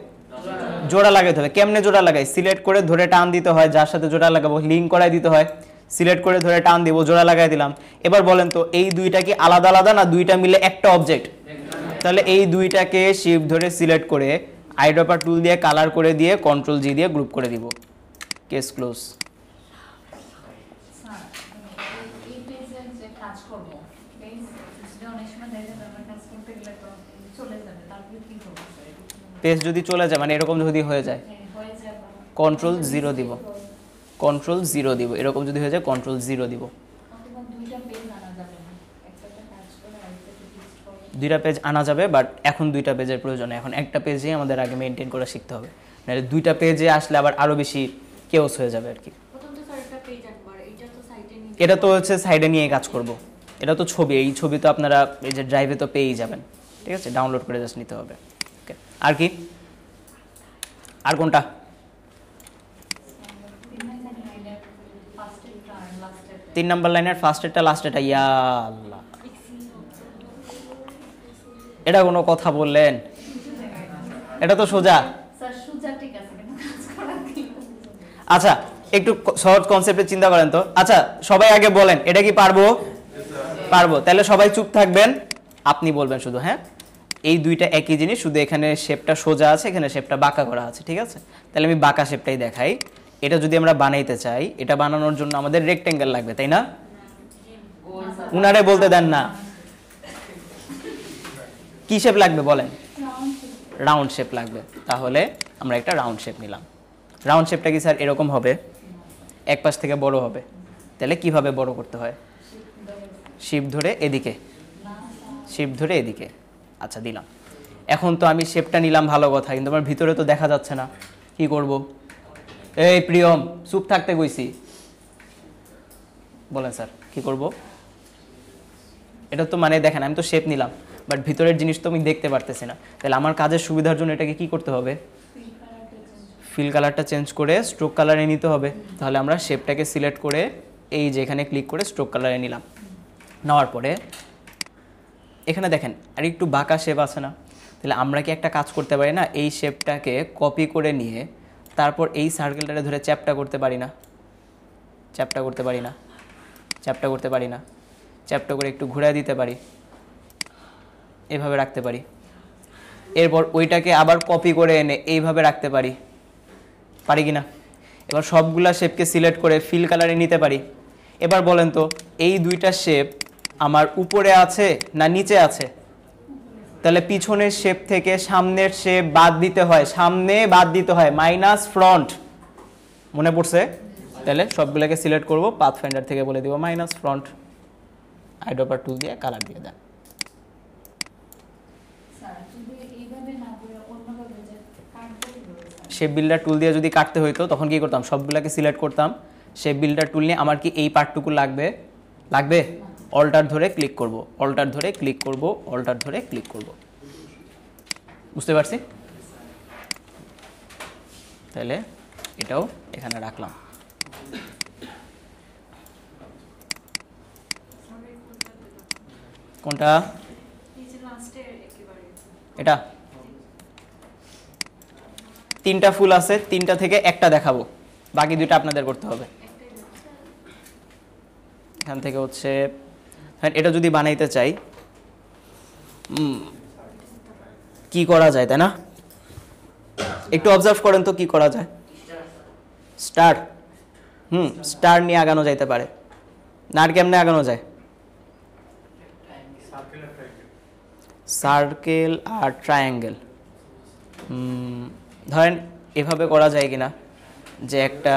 জোড়া লাগাতে হবে। কেমনে জোড়া লাগাই, সিলেক্ট করে ধরে টান দিতে হয়, যার সাথে জোড়া লাগাবো লিঙ্ক করাই দিতে হয়, সিলেক্ট করে ধরে টান দিব, জোড়া লাগাই দিলাম। এবার বলেন তো এই দুইটা কি আলাদা আলাদা না দুইটা মিলে একটা অবজেক্ট, তাহলে এই দুইটাকে শিফট ধরে সিলেক্ট করে আইড্রপার টুল দিয়ে কালার করে দিয়ে কন্ট্রোল জি দিয়ে গ্রুপ করে দিব। Case close. পেজ যদি চলে যায় মানে এরকম যদি হয়ে যায় কন্ট্রোল জিরো দিব, কন্ট্রোল জিরো দিব, এরকম যদি হয়ে যায় কন্ট্রোল জিরো দিব। দুইটা পেজ আনা যাবে বাট এখন দুইটা পেজের প্রয়োজন, এখন একটা পেজেই আমাদের আগে মেনটেন করে শিখতে হবে, নাহলে দুইটা পেজে আসলে আবার আরো বেশি কেওস হয়ে যাবে আর কি। এটা তো হচ্ছে সাইডে নিয়ে কাজ করব, এটা তো ছবি, এই ছবি তো আপনারা এই যে ড্রাইভে তো পেয়েই যাবেন, ঠিক আছে, ডাউনলোড করে জাস্ট নিতে হবে। ওকে, আর কি, আর কোনটা, তিন নাম্বার লাইনের ফার্স্টেরটা লাস্টেরটা, ইয়া আল্লাহ এটা কোনো কথা বললেন, এটা তো সোজা। আচ্ছা একটু সহজ কনসেপ্টে চিন্তা করেন তো। আচ্ছা সবাই আগে বলেন এটা কি পারবো, পারবো, তাহলে সবাই চুপ থাকবেন, আপনি বলবেন শুধু। হ্যাঁ, এই দুইটা একই জিনিস, শুধু এখানে শেপটা সোজা আছে, এখানে শেপটা বাঁকা করা আছে, ঠিক আছে। তাহলে আমি বাঁকা শেপটাই দেখাই। এটা যদি আমরা বানাইতে চাই, এটা বানানোর জন্য আমাদের রেক্টেঙ্গেল লাগবে, তাই না? উনারে বলতে দেন না, কি শেপ লাগবে বলেন, রাউন্ড শেপ লাগবে। তাহলে আমরা একটা রাউন্ড শেপ নিলাম। রাউন্ড শেপটা কি স্যার এরকম হবে, এক পাশ থেকে বড় হবে, তাহলে কিভাবে বড় করতে হয়, শিফট ধরে এদিকে, শিফট ধরে এদিকে। আচ্ছা দিলাম। এখন তো আমি শেপটা নিলাম ভালো কথা, কিন্তু আমার ভিতরে তো দেখা যাচ্ছে না, কি করব? এই প্রিয়ম চুপ থাকতে কইছি, বলেন স্যার কি করব? এটা তো মানে দেখেন আমি তো শেপ নিলাম বাট ভিতরের জিনিস তো আমি দেখতে পারতেছি না, তাহলে আমার কাজের সুবিধার জন্য এটাকে কি করতে হবে, ফিল কালারটা চেঞ্জ করে স্ট্রোক কালারে নিতে হবে। তাহলে আমরা শেপটাকে সিলেক্ট করে এই যে এখানে ক্লিক করে স্ট্রোক কালারে নিলাম। নেওয়ার পরে এখানে দেখেন আর একটু বাঁকা শেপ আছে না, তাহলে আমরা কি একটা কাজ করতে পারি না, এই শেপটাকে কপি করে নিয়ে তারপর এই সার্কেলটাকে ধরে চ্যাপটা করতে পারি না, চ্যাপটা করতে পারি না, চ্যাপটা করতে পারি না, চ্যাপটা করে একটু ঘুরে দিতে পারি, এভাবে রাখতে পারি। এরপর ওইটাকে আবার কপি করে এনে এইভাবে রাখতে পারি, পারি কি না? এবার সবগুলা শেপকে সিলেক্ট করে ফিল কালারে নিতে পারি। এবার বলেন তো এই দুইটা শেপ আমার উপরে আছে না নিচে আছে, তাহলে পিছনের শেপ থেকে সামনের শেপ বাদ দিতে হয়, সামনে বাদ দিতে হয়, মাইনাস ফ্রন্ট, মনে পড়ছে? তাহলে সবগুলোকে সিলেক্ট করব, পাথ ফাইন্ডার থেকে বলে দিব মাইনাস ফ্রন্ট, আইড্রপার টুল দিয়ে কালার দিয়ে দেন। শেপ বিল্ডার টুল দিয়ে যদি কাটতে হইতো তখন কি করতাম, সবগুলোকে সিলেক্ট করতাম, শেপ বিল্ডার টুল নিয়ে আমার কি এই পার্টটুকু লাগবে, লাগবে, অল্টার ধরে ক্লিক করব, অল্টার ধরে ক্লিক করব, অল্টার ধরে ক্লিক করব। বুঝতে পারছি? তাহলে এটাও এখানে রাখলাম। কোনটা? এটা তিনটা ফুল আছে, তিনটা থেকে একটা দেখাবো, বাকি দুইটা আপনাদের করতে হবে। এখান থেকে হচ্ছে এটা যদি বানাইতে চাই কি করা যায়, তাই না? একটু অবজার্ভ করেন তো কি করা যায়। স্টার, স্টার নিয়ে আগানো যাইতে পারে না, আর কেমনে আগানো যায়? সার্কেল আর ট্রায়াঙ্গেল, ধরেন এভাবে করা যায় কিনা, যে একটা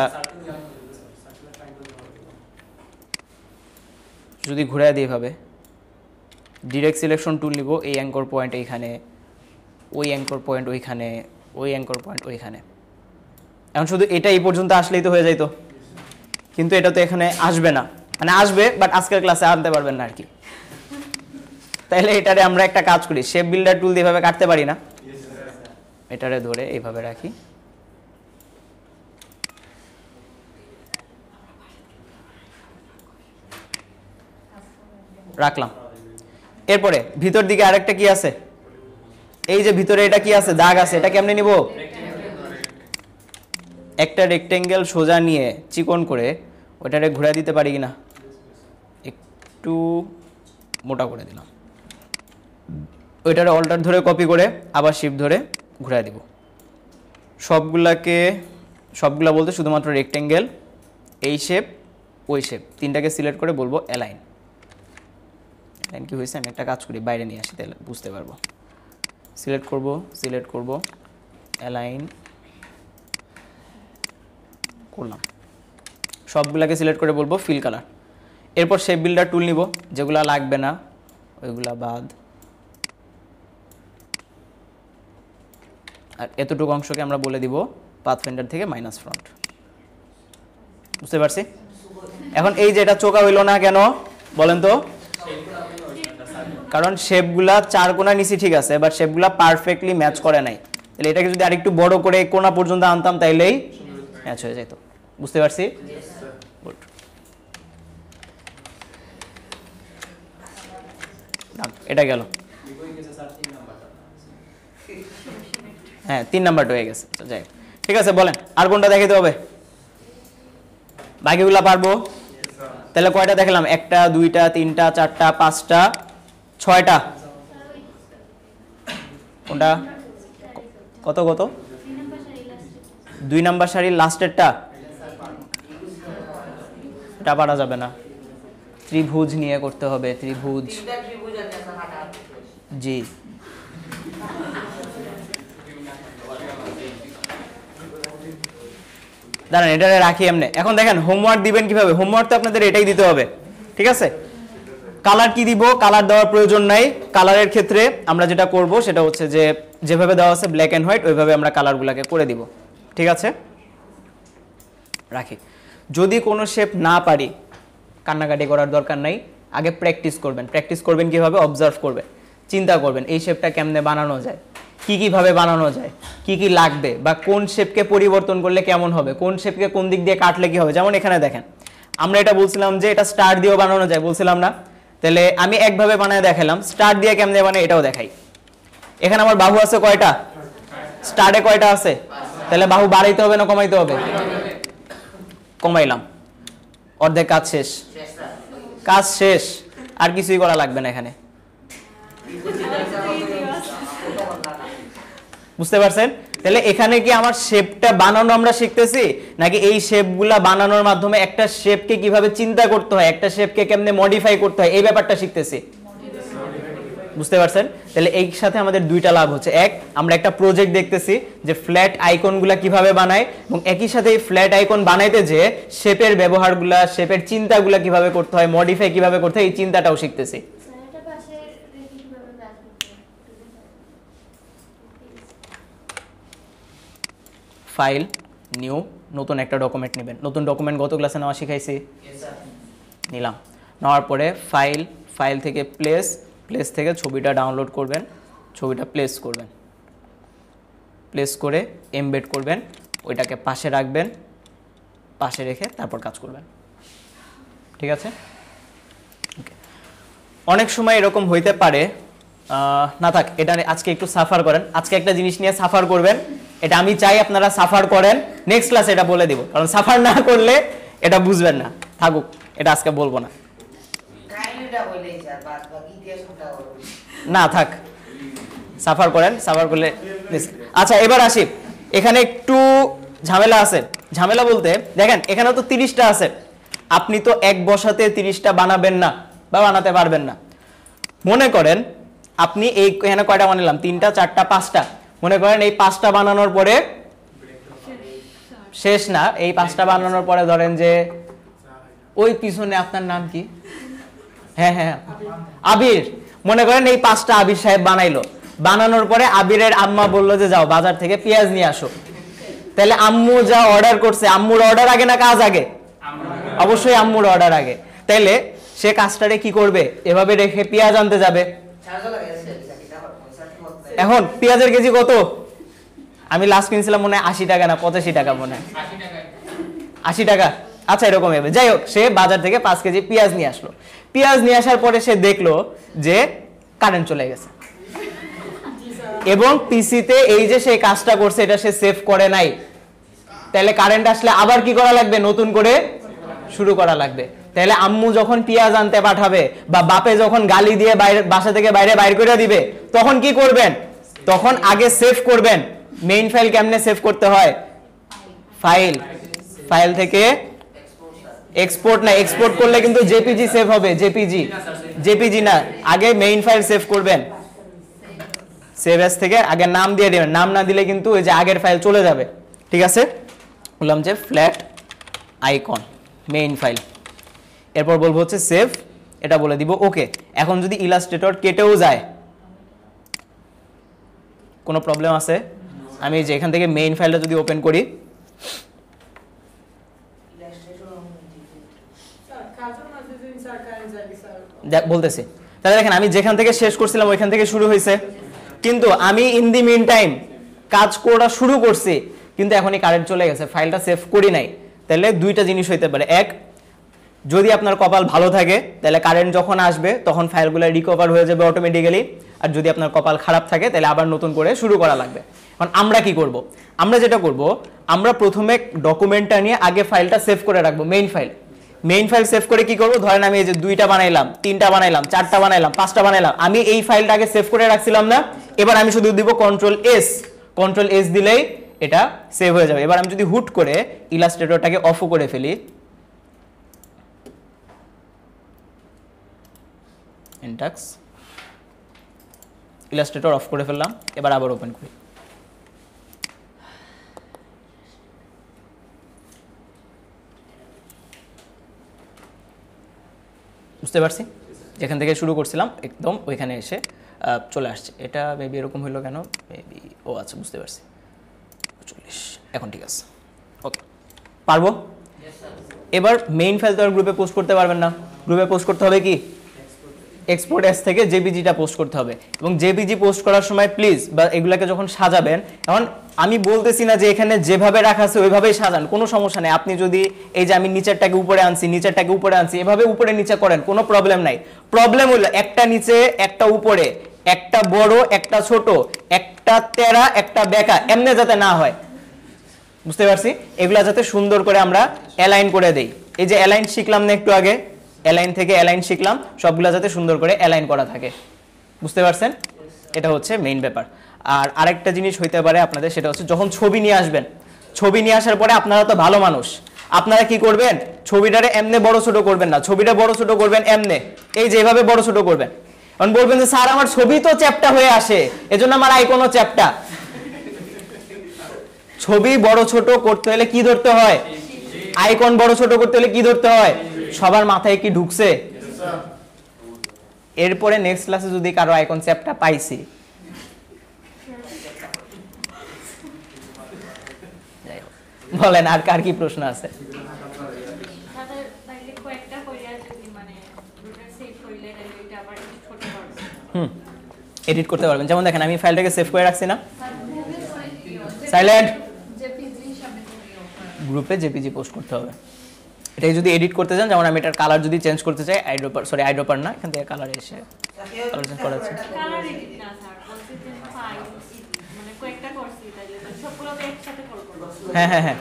যদি ঘুরে দিই এভাবে, ডিরেক্ট সিলেকশন টুল নিব, এই অ্যাঙ্কর পয়েন্ট এইখানে, ওই অ্যাঙ্কর পয়েন্ট ওইখানে, ওই অ্যাঙ্কর পয়েন্ট ওইখানে। এখন শুধু এটা এই পর্যন্ত আসলেই তো হয়ে যাইতো, কিন্তু এটা তো এখানে আসবে না, মানে আসবে বাট আজকের ক্লাসে আনতে পারবেন না আর কি। তাহলে এটারে আমরা একটা কাজ করি, শেপ বিল্ডার টুল দিয়ে এভাবে কাটতে পারি না, এটারে ধরে এইভাবে রাখি, রাখলাম। এরপরে ভিতর দিকে আরেকটা কি আছে, এই যে ভিতরে এটা কি আছে, দাগ আছে, এটা কেমনে নিব? একটা রেক্টেঙ্গেল সোজা নিয়ে চিকন করে ওটারে ঘুরে দিতে পারি কিনা, একটু মোটা করে দিলাম, ওইটারে অল্টার ধরে কপি করে আবার শিফট ধরে ঘুরে দিব। সবগুলা বলতে শুধুমাত্র রেক্টেঙ্গেল, এই শেপ, ওই শেপ, তিনটাকে সিলেক্ট করে বলবো অ্যালাইন। অ্যালাইন কি হয়েছে, আমি একটা কাজ করি, বাইরে নিয়ে আসি তাহলে বুঝতে পারবো। সিলেক্ট করব, অ্যালাইন করলাম, সবগুলাকে সিলেক্ট করে বলবো ফিল কালার। এরপর শেপ বিল্ডার টুল নিব, যেগুলা লাগবে না ওইগুলা বাদ, আর এতটুকু অংশকে আমরা বলে দিব পাথফাইন্ডার থেকে মাইনাস ফ্রন্ট। বুঝতে পারছি? এখন এই যে এটা চোকা হইল না কেন বলেন তো? কারণ শেপগুলা চার কোণা নিচে ঠিক আছে, বাট শেপগুলা পারফেক্টলি ম্যাচ করে নাই। তাহলে এটাকে যদি আরেকটু বড় করে কোণা পর্যন্ত আনতাম তাইলেই ম্যাচ হয়ে যেত। বুঝতে পারছি? এটা গেল, হ্যাঁ 3 নাম্বারটা হয়ে গেছে। যাই, ঠিক আছে, বলেন আর কোনটা দেখাতে হবে? বাকিগুলা পারবো? তাহলে কয়টা দেখালাম? 1টা 2টা 3টা 4টা 5টা 6টা। কোনটা কত কত? 2 নাম্বার সারির লাস্টেরটা, এটা পারা যাবে না, ত্রিভুজ নিয়ে করতে হবে। ত্রিভুজ, জি দাঁড়ান এটা রাখি এমনি। এখন দেখেন হোমওয়ার্ক দিবেন কিভাবে, হোমওয়ার্ক তো আপনাদের এটাই দিতে হবে, ঠিক আছে? কালার কি দিব? কালার দেওয়ার প্রয়োজন নাই। কালারের ক্ষেত্রে আমরা যেটা করব সেটা হচ্ছে যে যেভাবে দেওয়া আছে ব্ল্যাক অ্যান্ড হোয়াইট ওইভাবে আমরা কালারগুলোকে করে দিব, ঠিক আছে? রাখি। যদি কোনো শেপ না পারি কান্নাকাটি করার দরকার নাই, আগে প্র্যাকটিস করবেন। প্র্যাকটিস করবেন কিভাবে? অবজার্ভ করবেন, চিন্তা করবেন এই শেপটা কেমনে বানানো যায়, কিভাবে বানানো যায়, কি লাগবে, বা কোন শেপকে পরিবর্তন করলে কেমন হবে, কোন শেপকে কোন দিক দিয়ে কাটলে কি হবে। যেমন এখানে দেখেন আমরা এটা বলছিলাম যে এটা স্টার দিয়েও বানানো যায়, বলছিলাম না? তাহলে আমি একভাবে বানায় দেখালাম, স্টার দিয়ে কেমনে বানাই এটাও দেখাই। এখানে আমার বাহু আছে কয়টা? স্টারে কয়টা আছে? তাহলে বাহু বাড়াইতে হবে না কমাইতে হবে? কমাইলাম, অর্ধেক কাজ শেষ। কাজ শেষ, আর কিছুই করা লাগবে না এখানে। বুঝতে পারছেন? তাহলে এখানে কি আমার শেপটা বানানো আমরা শিখতেছি, নাকি এই শেপগুলা বানানোর মাধ্যমে একটা শেপকে কিভাবে চিন্তা করতে হয়, একটা শেপকে কেমনে মডিফাই করতে হয় এই ব্যাপারটা শিখতেছি? বুঝতে পারছেন? তাহলে এই সাথে আমাদের দুইটা লাভ হচ্ছে। এক, আমরা একটা প্রজেক্ট দেখতেছি যে ফ্ল্যাট আইকনগুলা কিভাবে বানায়, এবং একই সাথে এই ফ্ল্যাট আইকন বানাইতে যে শেপের ব্যবহারগুলা, শেপের চিন্তাগুলা কিভাবে করতে হয়, মডিফাই কিভাবে করতে হয় এই চিন্তাটাও শিখতেছি। ফাইল, নিউ, নতুন একটা ডকুমেন্ট নেবেন। নতুন ডকুমেন্ট গত ক্লাসে নেওয়া শিখাইছি, নিলাম। নেওয়ার পরে ফাইল থেকে প্লেস থেকে ছবিটা ডাউনলোড করবেন, ছবিটা প্লেস করবেন, প্লেস করে এমবেড করবেন, ওইটাকে পাশে রাখবেন, পাশে রেখে তারপর কাজ করবেন, ঠিক আছে? অনেক সময় এরকম হইতে পারে, না থাক এটা আজকে একটু সাফার করেন, আজকে একটা জিনিস নিয়ে সাফার করবেন, এটা আমি চাই আপনারা সাফার করেন, নেক্সট ক্লাসে এটা বলে দিব, কারণ সাফার না করলে এটা বুঝবেন না। থাকুক, এটা আজকে বলবো না, না থাক, সাফার করেন, সাফার করলে। আচ্ছা এবার আসি, এখানে একটু ঝামেলা আছে। ঝামেলা বলতে দেখেন এখানে তো 30টা আছে, আপনি তো এক বসাতে 30টা বানাবেন না বা বানাতে পারবেন না। মনে করেন আপনি এই এখানে কয়টা বানালাম? 3টা 4টা 5টা। মনে করেন এই 5টা বানানোর পরে শেষ না, এই 5টা বানানোর পরে ধরেন যে ওই পিছনে আপনার নাম কি? হ্যাঁ হ্যাঁ আবির, মনে করেন এই 5টা আবির সাহেব বানাইলো, বানানোর পরে আবিরের আম্মা বললো যে যাও বাজার থেকে পেঁয়াজ নিয়ে আসো। তাহলে আম্মু যা অর্ডার করছে, আম্মুর অর্ডার আগে না কাজ আগে? অবশ্যই আম্মুর অর্ডার আগে। তাইলে সে কাজটারে কি করবে, এভাবে রেখে পেঁয়াজ আনতে যাবে। এখন পেঁয়াজের কেজি কত? আমি লাস্ট কিনছিলাম মনে হয় 80 টাকা না 85 টাকা, মনে হয় 80 টাকা। আচ্ছা এরকম হবে। যাই হোক, সে বাজার থেকে 5 কেজি পেঁয়াজ নিয়ে আসলো। পেঁয়াজ নিয়ে আসার পরে সে দেখলো যে কারেন্ট চলে গেছে এবং পিসিতে এই যে সেই কাজটা করছে এটা সে সেভ করে নাই। তাহলে কারেন্ট আসলে আবার কি করা লাগবে, নতুন করে শুরু করা লাগবে। তাহলে আম্মু যখন পেঁয়াজ আনতে পাঠাবে বা বাপে যখন গালি দিয়ে বাইরে বাসা থেকে বাইরে করে দিবে, তখন কি করবেন, তখন আগে সেভ করবেন। মেইন ফাইল কেমনে সেভ করতে হয়, ফাইল থেকে এক্সপোর্ট না, এক্সপোর্ট করলে কিন্তু জেপিজি সেভ হবে, জেপিজি না, আগে মেইন ফাইল সেভ করবেন। সেভ এস থেকে আগে নাম দিয়ে দিবেন, নাম না দিলে কিন্তু ওই যে আগের ফাইল চলে যাবে। ঠিক আছে, বললাম যে ফ্ল্যাট আইকন মেইন ফাইল, এরপর বলবো হচ্ছে সেভ, এটা বলে দিব ওকে। এখন যদি ইলাস্ট্রেটর কেটেও যায়, কোনো প্রবলেম আছে? আমি যে এখান থেকে মেইন ফাইলটা যদি ওপেন করি, বলতেছি, তাহলে দেখেন আমি যেখান থেকে শেষ করছিলাম ওইখান থেকে শুরু হয়েছে, কিন্তু আমি ইন দি মিন টাইম কাজ করা শুরু করছি, কিন্তু এখনই কারেন্ট চলে গেছে, ফাইলটা সেভ করি নাই। তাহলে দুইটা জিনিস হইতে পারে, এক, যদি আপনার কপাল ভালো থাকে তাহলে কারেন্ট যখন আসবে তখন ফাইলগুলো রিকভার হয়ে যাবে অটোমেটিক্যালি, আর যদি আপনার কপাল খারাপ থাকে তাহলে আবার নতুন করে শুরু করা লাগবে। এখন আমরা কি করব, আমরা যেটা করব, আমরা প্রথমে ডকুমেন্টটা নিয়ে আগে ফাইলটা সেভ করে রাখবো, মেইন ফাইল সেভ করে কি করব, ধরেন আমি এই যে 2টা বানাইলাম, 3টা বানাইলাম, 4টা বানাইলাম, 5টা বানাইলাম, আমি এই ফাইলটা আগে সেভ করে রাখছিলাম না, এবার আমি শুধু দিব কন্ট্রোল এস দিলেই এটা সেভ হয়ে যাবে। এবার আমি যদি হুট করে ইলাস্ট্রেটরটাকে অফও করে ফেলি, ইনটাক্স ইলাস্ট্রেটর অফ করে ফেললাম, এবার আবার ওপেন করি, বুঝতে পারছি যেখান থেকে শুরু করছিলাম একদম ওইখানে এসে চলে আসছে। এটা মেবি এরকম হইলো কেন, মেবি ও আচ্ছা বুঝতে পারছি, 40 এখন ঠিক আছে, ওকে পারবো। এবার মেইন ফাইল তো আর গ্রুপে পোস্ট করতে পারবেন না, গ্রুপে পোস্ট করতে হবে কি, এক্সপোর্ট এস থেকে জেপিজিটা পোস্ট করতে হবে। এবং জেপিজি পোস্ট করার সময় প্লিজ, বা এগুলাকে যখন সাজাবেন, এখন আমি বলতেছি না যে এখানে যেভাবে রাখা আছে ওইভাবেই সাজান, কোনো সমস্যা নেই। আপনি যদি এই যে আমি নিচেরটাকে উপরে আনছি এভাবে উপরে নিচে করেন, কোনো প্রবলেম নাই। প্রবলেম হলো একটা নিচে একটা উপরে, একটা বড় একটা ছোট, একটা তেরা একটা বেঁকা, এমনি যাতে না হয়, বুঝতে পারছি। এগুলা যাতে সুন্দর করে আমরা অ্যালাইন করে দেই। এই যে অ্যালাইন শিখলাম না একটু আগে, অ্যালাইন থেকে অ্যালাইন শিখলাম, সবগুলা যাতে সুন্দর করে অ্যালাইন করা থাকে, বুঝতে পারছেন। এটা হচ্ছে মেইন ব্যাপার। আর আরেকটা জিনিস হইতে পারে আপনাদের, সেটা হচ্ছে যখন ছবি নিয়ে আসবেন, ছবি নিয়ে আসার পরে আপনারা তো ভালো মানুষ, আপনারা কি করবেন, ছবিটারে এমনে বড় ছোট করবেন না, ছবিটা বড় ছোট করবেন এমনে, এই যে এভাবে বড় ছোট করবেন। কারণ বলবেন যে স্যার আমার ছবি তো চ্যাপ্টা হয়ে আসে, এজন্য আমার আইকনও চ্যাপ্টা। ছবি বড় ছোট করতে হলে কি ধরতে হয়, আইকন বড় ছোট করতে হলে কি ধরতে হয়, সবার মাথায় কি ঢুকছে। এরপরে নেক্সট ক্লাসে যদি কারো আইকন চ্যাপ্টা পাইছি, বলেন আর কার কি প্রশ্ন আছে। এডিট করতে পারবেন, যেমন দেখেন আমি ফাইলটাকে সেভ করে রাখছি না, সাইলেন্ট, গ্রুপে জেপিজি পোস্ট করতে হবে। এটাকে যদি এডিট করতে চান, যেমন আমি এটার কালার যদি চেঞ্জ করতে চাই, আইড্রপার না, এখান থেকে কালার এসে কালার চেঞ্জ করা আছে। হ্যাঁ হ্যাঁ হ্যাঁ,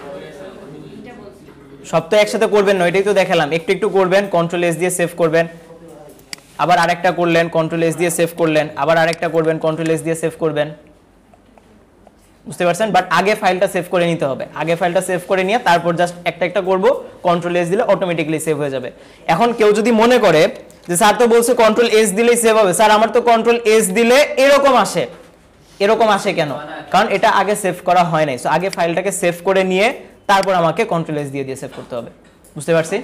সব তো একসাথে করবেন না, এটাই তো দেখালাম, একটু একটু করবেন, কন্ট্রোল এস দিয়ে সেভ করবেন, আবার আরেকটা করলেন, কন্ট্রোল এস দিয়ে সেভ করলেন, আবার আরেকটা করবেন, কন্ট্রোল এস দিয়ে সেভ করবেন, বুঝতে পারছেন। বাট আগে ফাইলটা সেভ করে নিতে হবে, আগে ফাইলটা সেভ করে নিয়ে তারপর জাস্ট একটা একটা করব, কন্ট্রোল এস দিলে অটোমেটিক্যালি সেভ হয়ে যাবে। এখন কেউ যদি মনে করে যে স্যার তো বলছে কন্ট্রোল এস দিলেই সেভ হবে, স্যার আমার তো কন্ট্রোল এস দিলে এরকম আসে, এরকম আসে কেন, কারণ এটা আগে সেভ করা হয় নাই। সো আগে ফাইলটাকে সেভ করে নিয়ে তারপর আমাকে কন্ট্রোল এস দিয়ে সেভ করতে হবে, বুঝতে পারছি।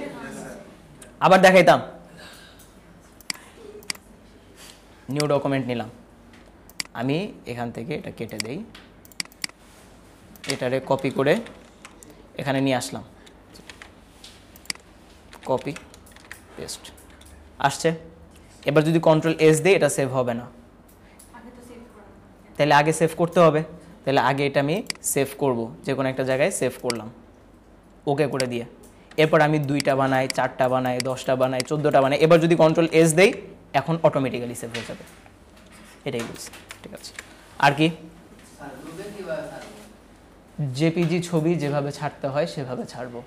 আবার দেখাইতাম, নিউ ডকুমেন্ট নিলাম, আমি এখান থেকে এটা কেটে দেই, এটারে কপি করে এখানে নিয়ে আসলাম, কপি পেস্ট আসছে। এবার যদি কন্ট্রোল এস দিই এটা সেভ হবে না, তাহলে আগে সেভ করতে হবে, তাহলে আগে এটা আমি সেভ করব, যে কোনো একটা জায়গায় সেভ করলাম ওকে করে দিয়ে। এরপর আমি 2টা বানাই, 4টা বানাই, 10টা বানাই, 14টা বানাই। এবার যদি কন্ট্রোল এস দেই এখন অটোমেটিক্যালি সেভ হয়ে যাবে, এটাই বলছি। ঠিক আছে, আর কি? জেপিজি ছবি যেভাবে ছাড়তে হয় সেভাবে ছাড়বো।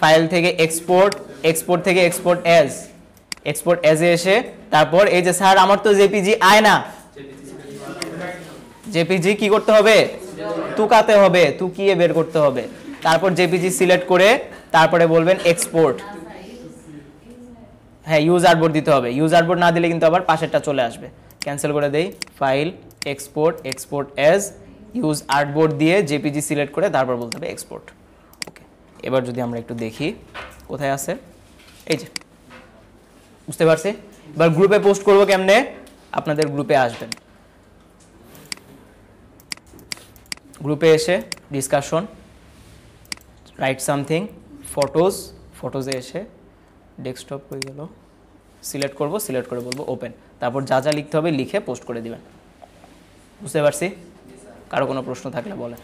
ফাইল থেকে এক্সপোর্ট, এক্সপোর্ট থেকে এক্সপোর্ট এজে এসে তারপর এই যে স্যার আমার তো জেপিজি আয় না, জেপিজি কি করতে হবে? তুকাতে হবে, তুকিয়ে বের করতে হবে। তারপর জেপিজি সিলেক্ট করে তারপরে বলবেন এক্সপোর্ট। হ্যাঁ, ইউজ আর্টবোর্ড দিতে হবে, ইউজ আর্টবোর্ড না দিলে কিন্তু আবার পাশেরটা চলে আসবে। ক্যান্সেল করে দেই, file export, export as, use artboard দিয়ে জেপিজি সিলেক্ট করে তারপর বলতে হবে এক্সপোর্ট। ওকে, এবার যদি আমরা একটু দেখি কোথায় আছে, এই যে বুঝতে পারছি। এবার গ্রুপে পোস্ট করবো কেমনে? আপনাদের গ্রুপে আসবেন, গ্রুপে এসে ডিসকাশন, রাইট সামথিং, ফটোজে এসে ডেস্কটপ হয়ে গেল, সিলেক্ট করব, সিলেক্ট করে বলবো ওপেন, তারপর যা যা লিখতে হবে লিখে পোস্ট করে দিবেন। বুঝতে পারছি? কারো কোনো প্রশ্ন থাকলে বলেন।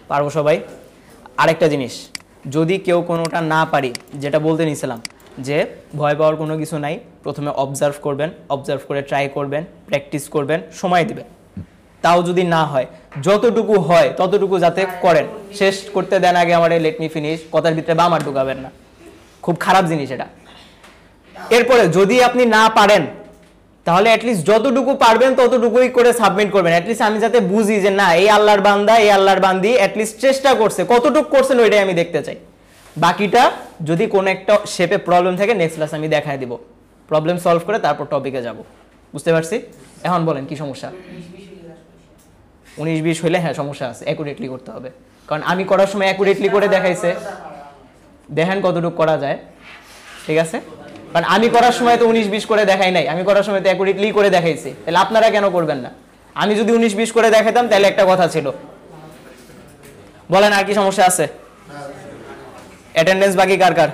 পারবো সবাই? আরেকটা জিনিস, যদি কেউ কোনোটা না পারি, যেটা বলতে নিছিলাম যে ভয় পাওয়ার কোনো কিছু নাই, প্রথমে অবজার্ভ করবেন, অবজার্ভ করে ট্রাই করবেন, প্র্যাকটিস করবেন, সময় দিবেন। তাও যদি না হয়, যতটুকু হয় ততটুকু যাতে করেন, শেষ করতে দেন আগে আমার লেট মি ফিনিশ, কথার ভিতরে বামার ঢুকাবেন না, খুব খারাপ জিনিস এটা। এরপরে যদি আপনি না পারেন তাহলে অ্যাটলিস্ট যতটুকু পারবেন ততটুকুই করে সাবমিট করবেন। অ্যাটলিস্ট আমি যাতে বুঝি যে না এই আল্লাহর বান্দা, এই আল্লাহর বান্দি অ্যাটলিস্ট চেষ্টা করছে, কতটুকু করছেন ওইটাই আমি দেখতে চাই। বাকিটা যদি কোনো একটা শেপে প্রবলেম থাকে নেক্সট ক্লাস আমি দেখায় দিব, প্রবলেম সলভ করে তারপর টপিকে যাব। বুঝতে পারছি? এখন বলেন কি সমস্যা? 19-20 হইলে হ্যাঁ সমস্যা আছে, অ্যাকুরেটলি করতে হবে, কারণ আমি করার সময় অ্যাকুরেটলি করে দেখাইছে, দেখেন কতটুকু করা যায়। ঠিক আছে, কারণ আমি করার সময় তো 19-20 করে দেখাই নাই, আমি করার সময় তো অ্যাকুরেটলি করে দেখাইছি, তাহলে আপনারা কেন করবেন না? আমি যদি 19-20 করে দেখাইতাম তাহলে একটা কথা ছিল। বলেন আর কি সমস্যা আছে? অ্যাটেন্ডেন্স বাকি কার কার?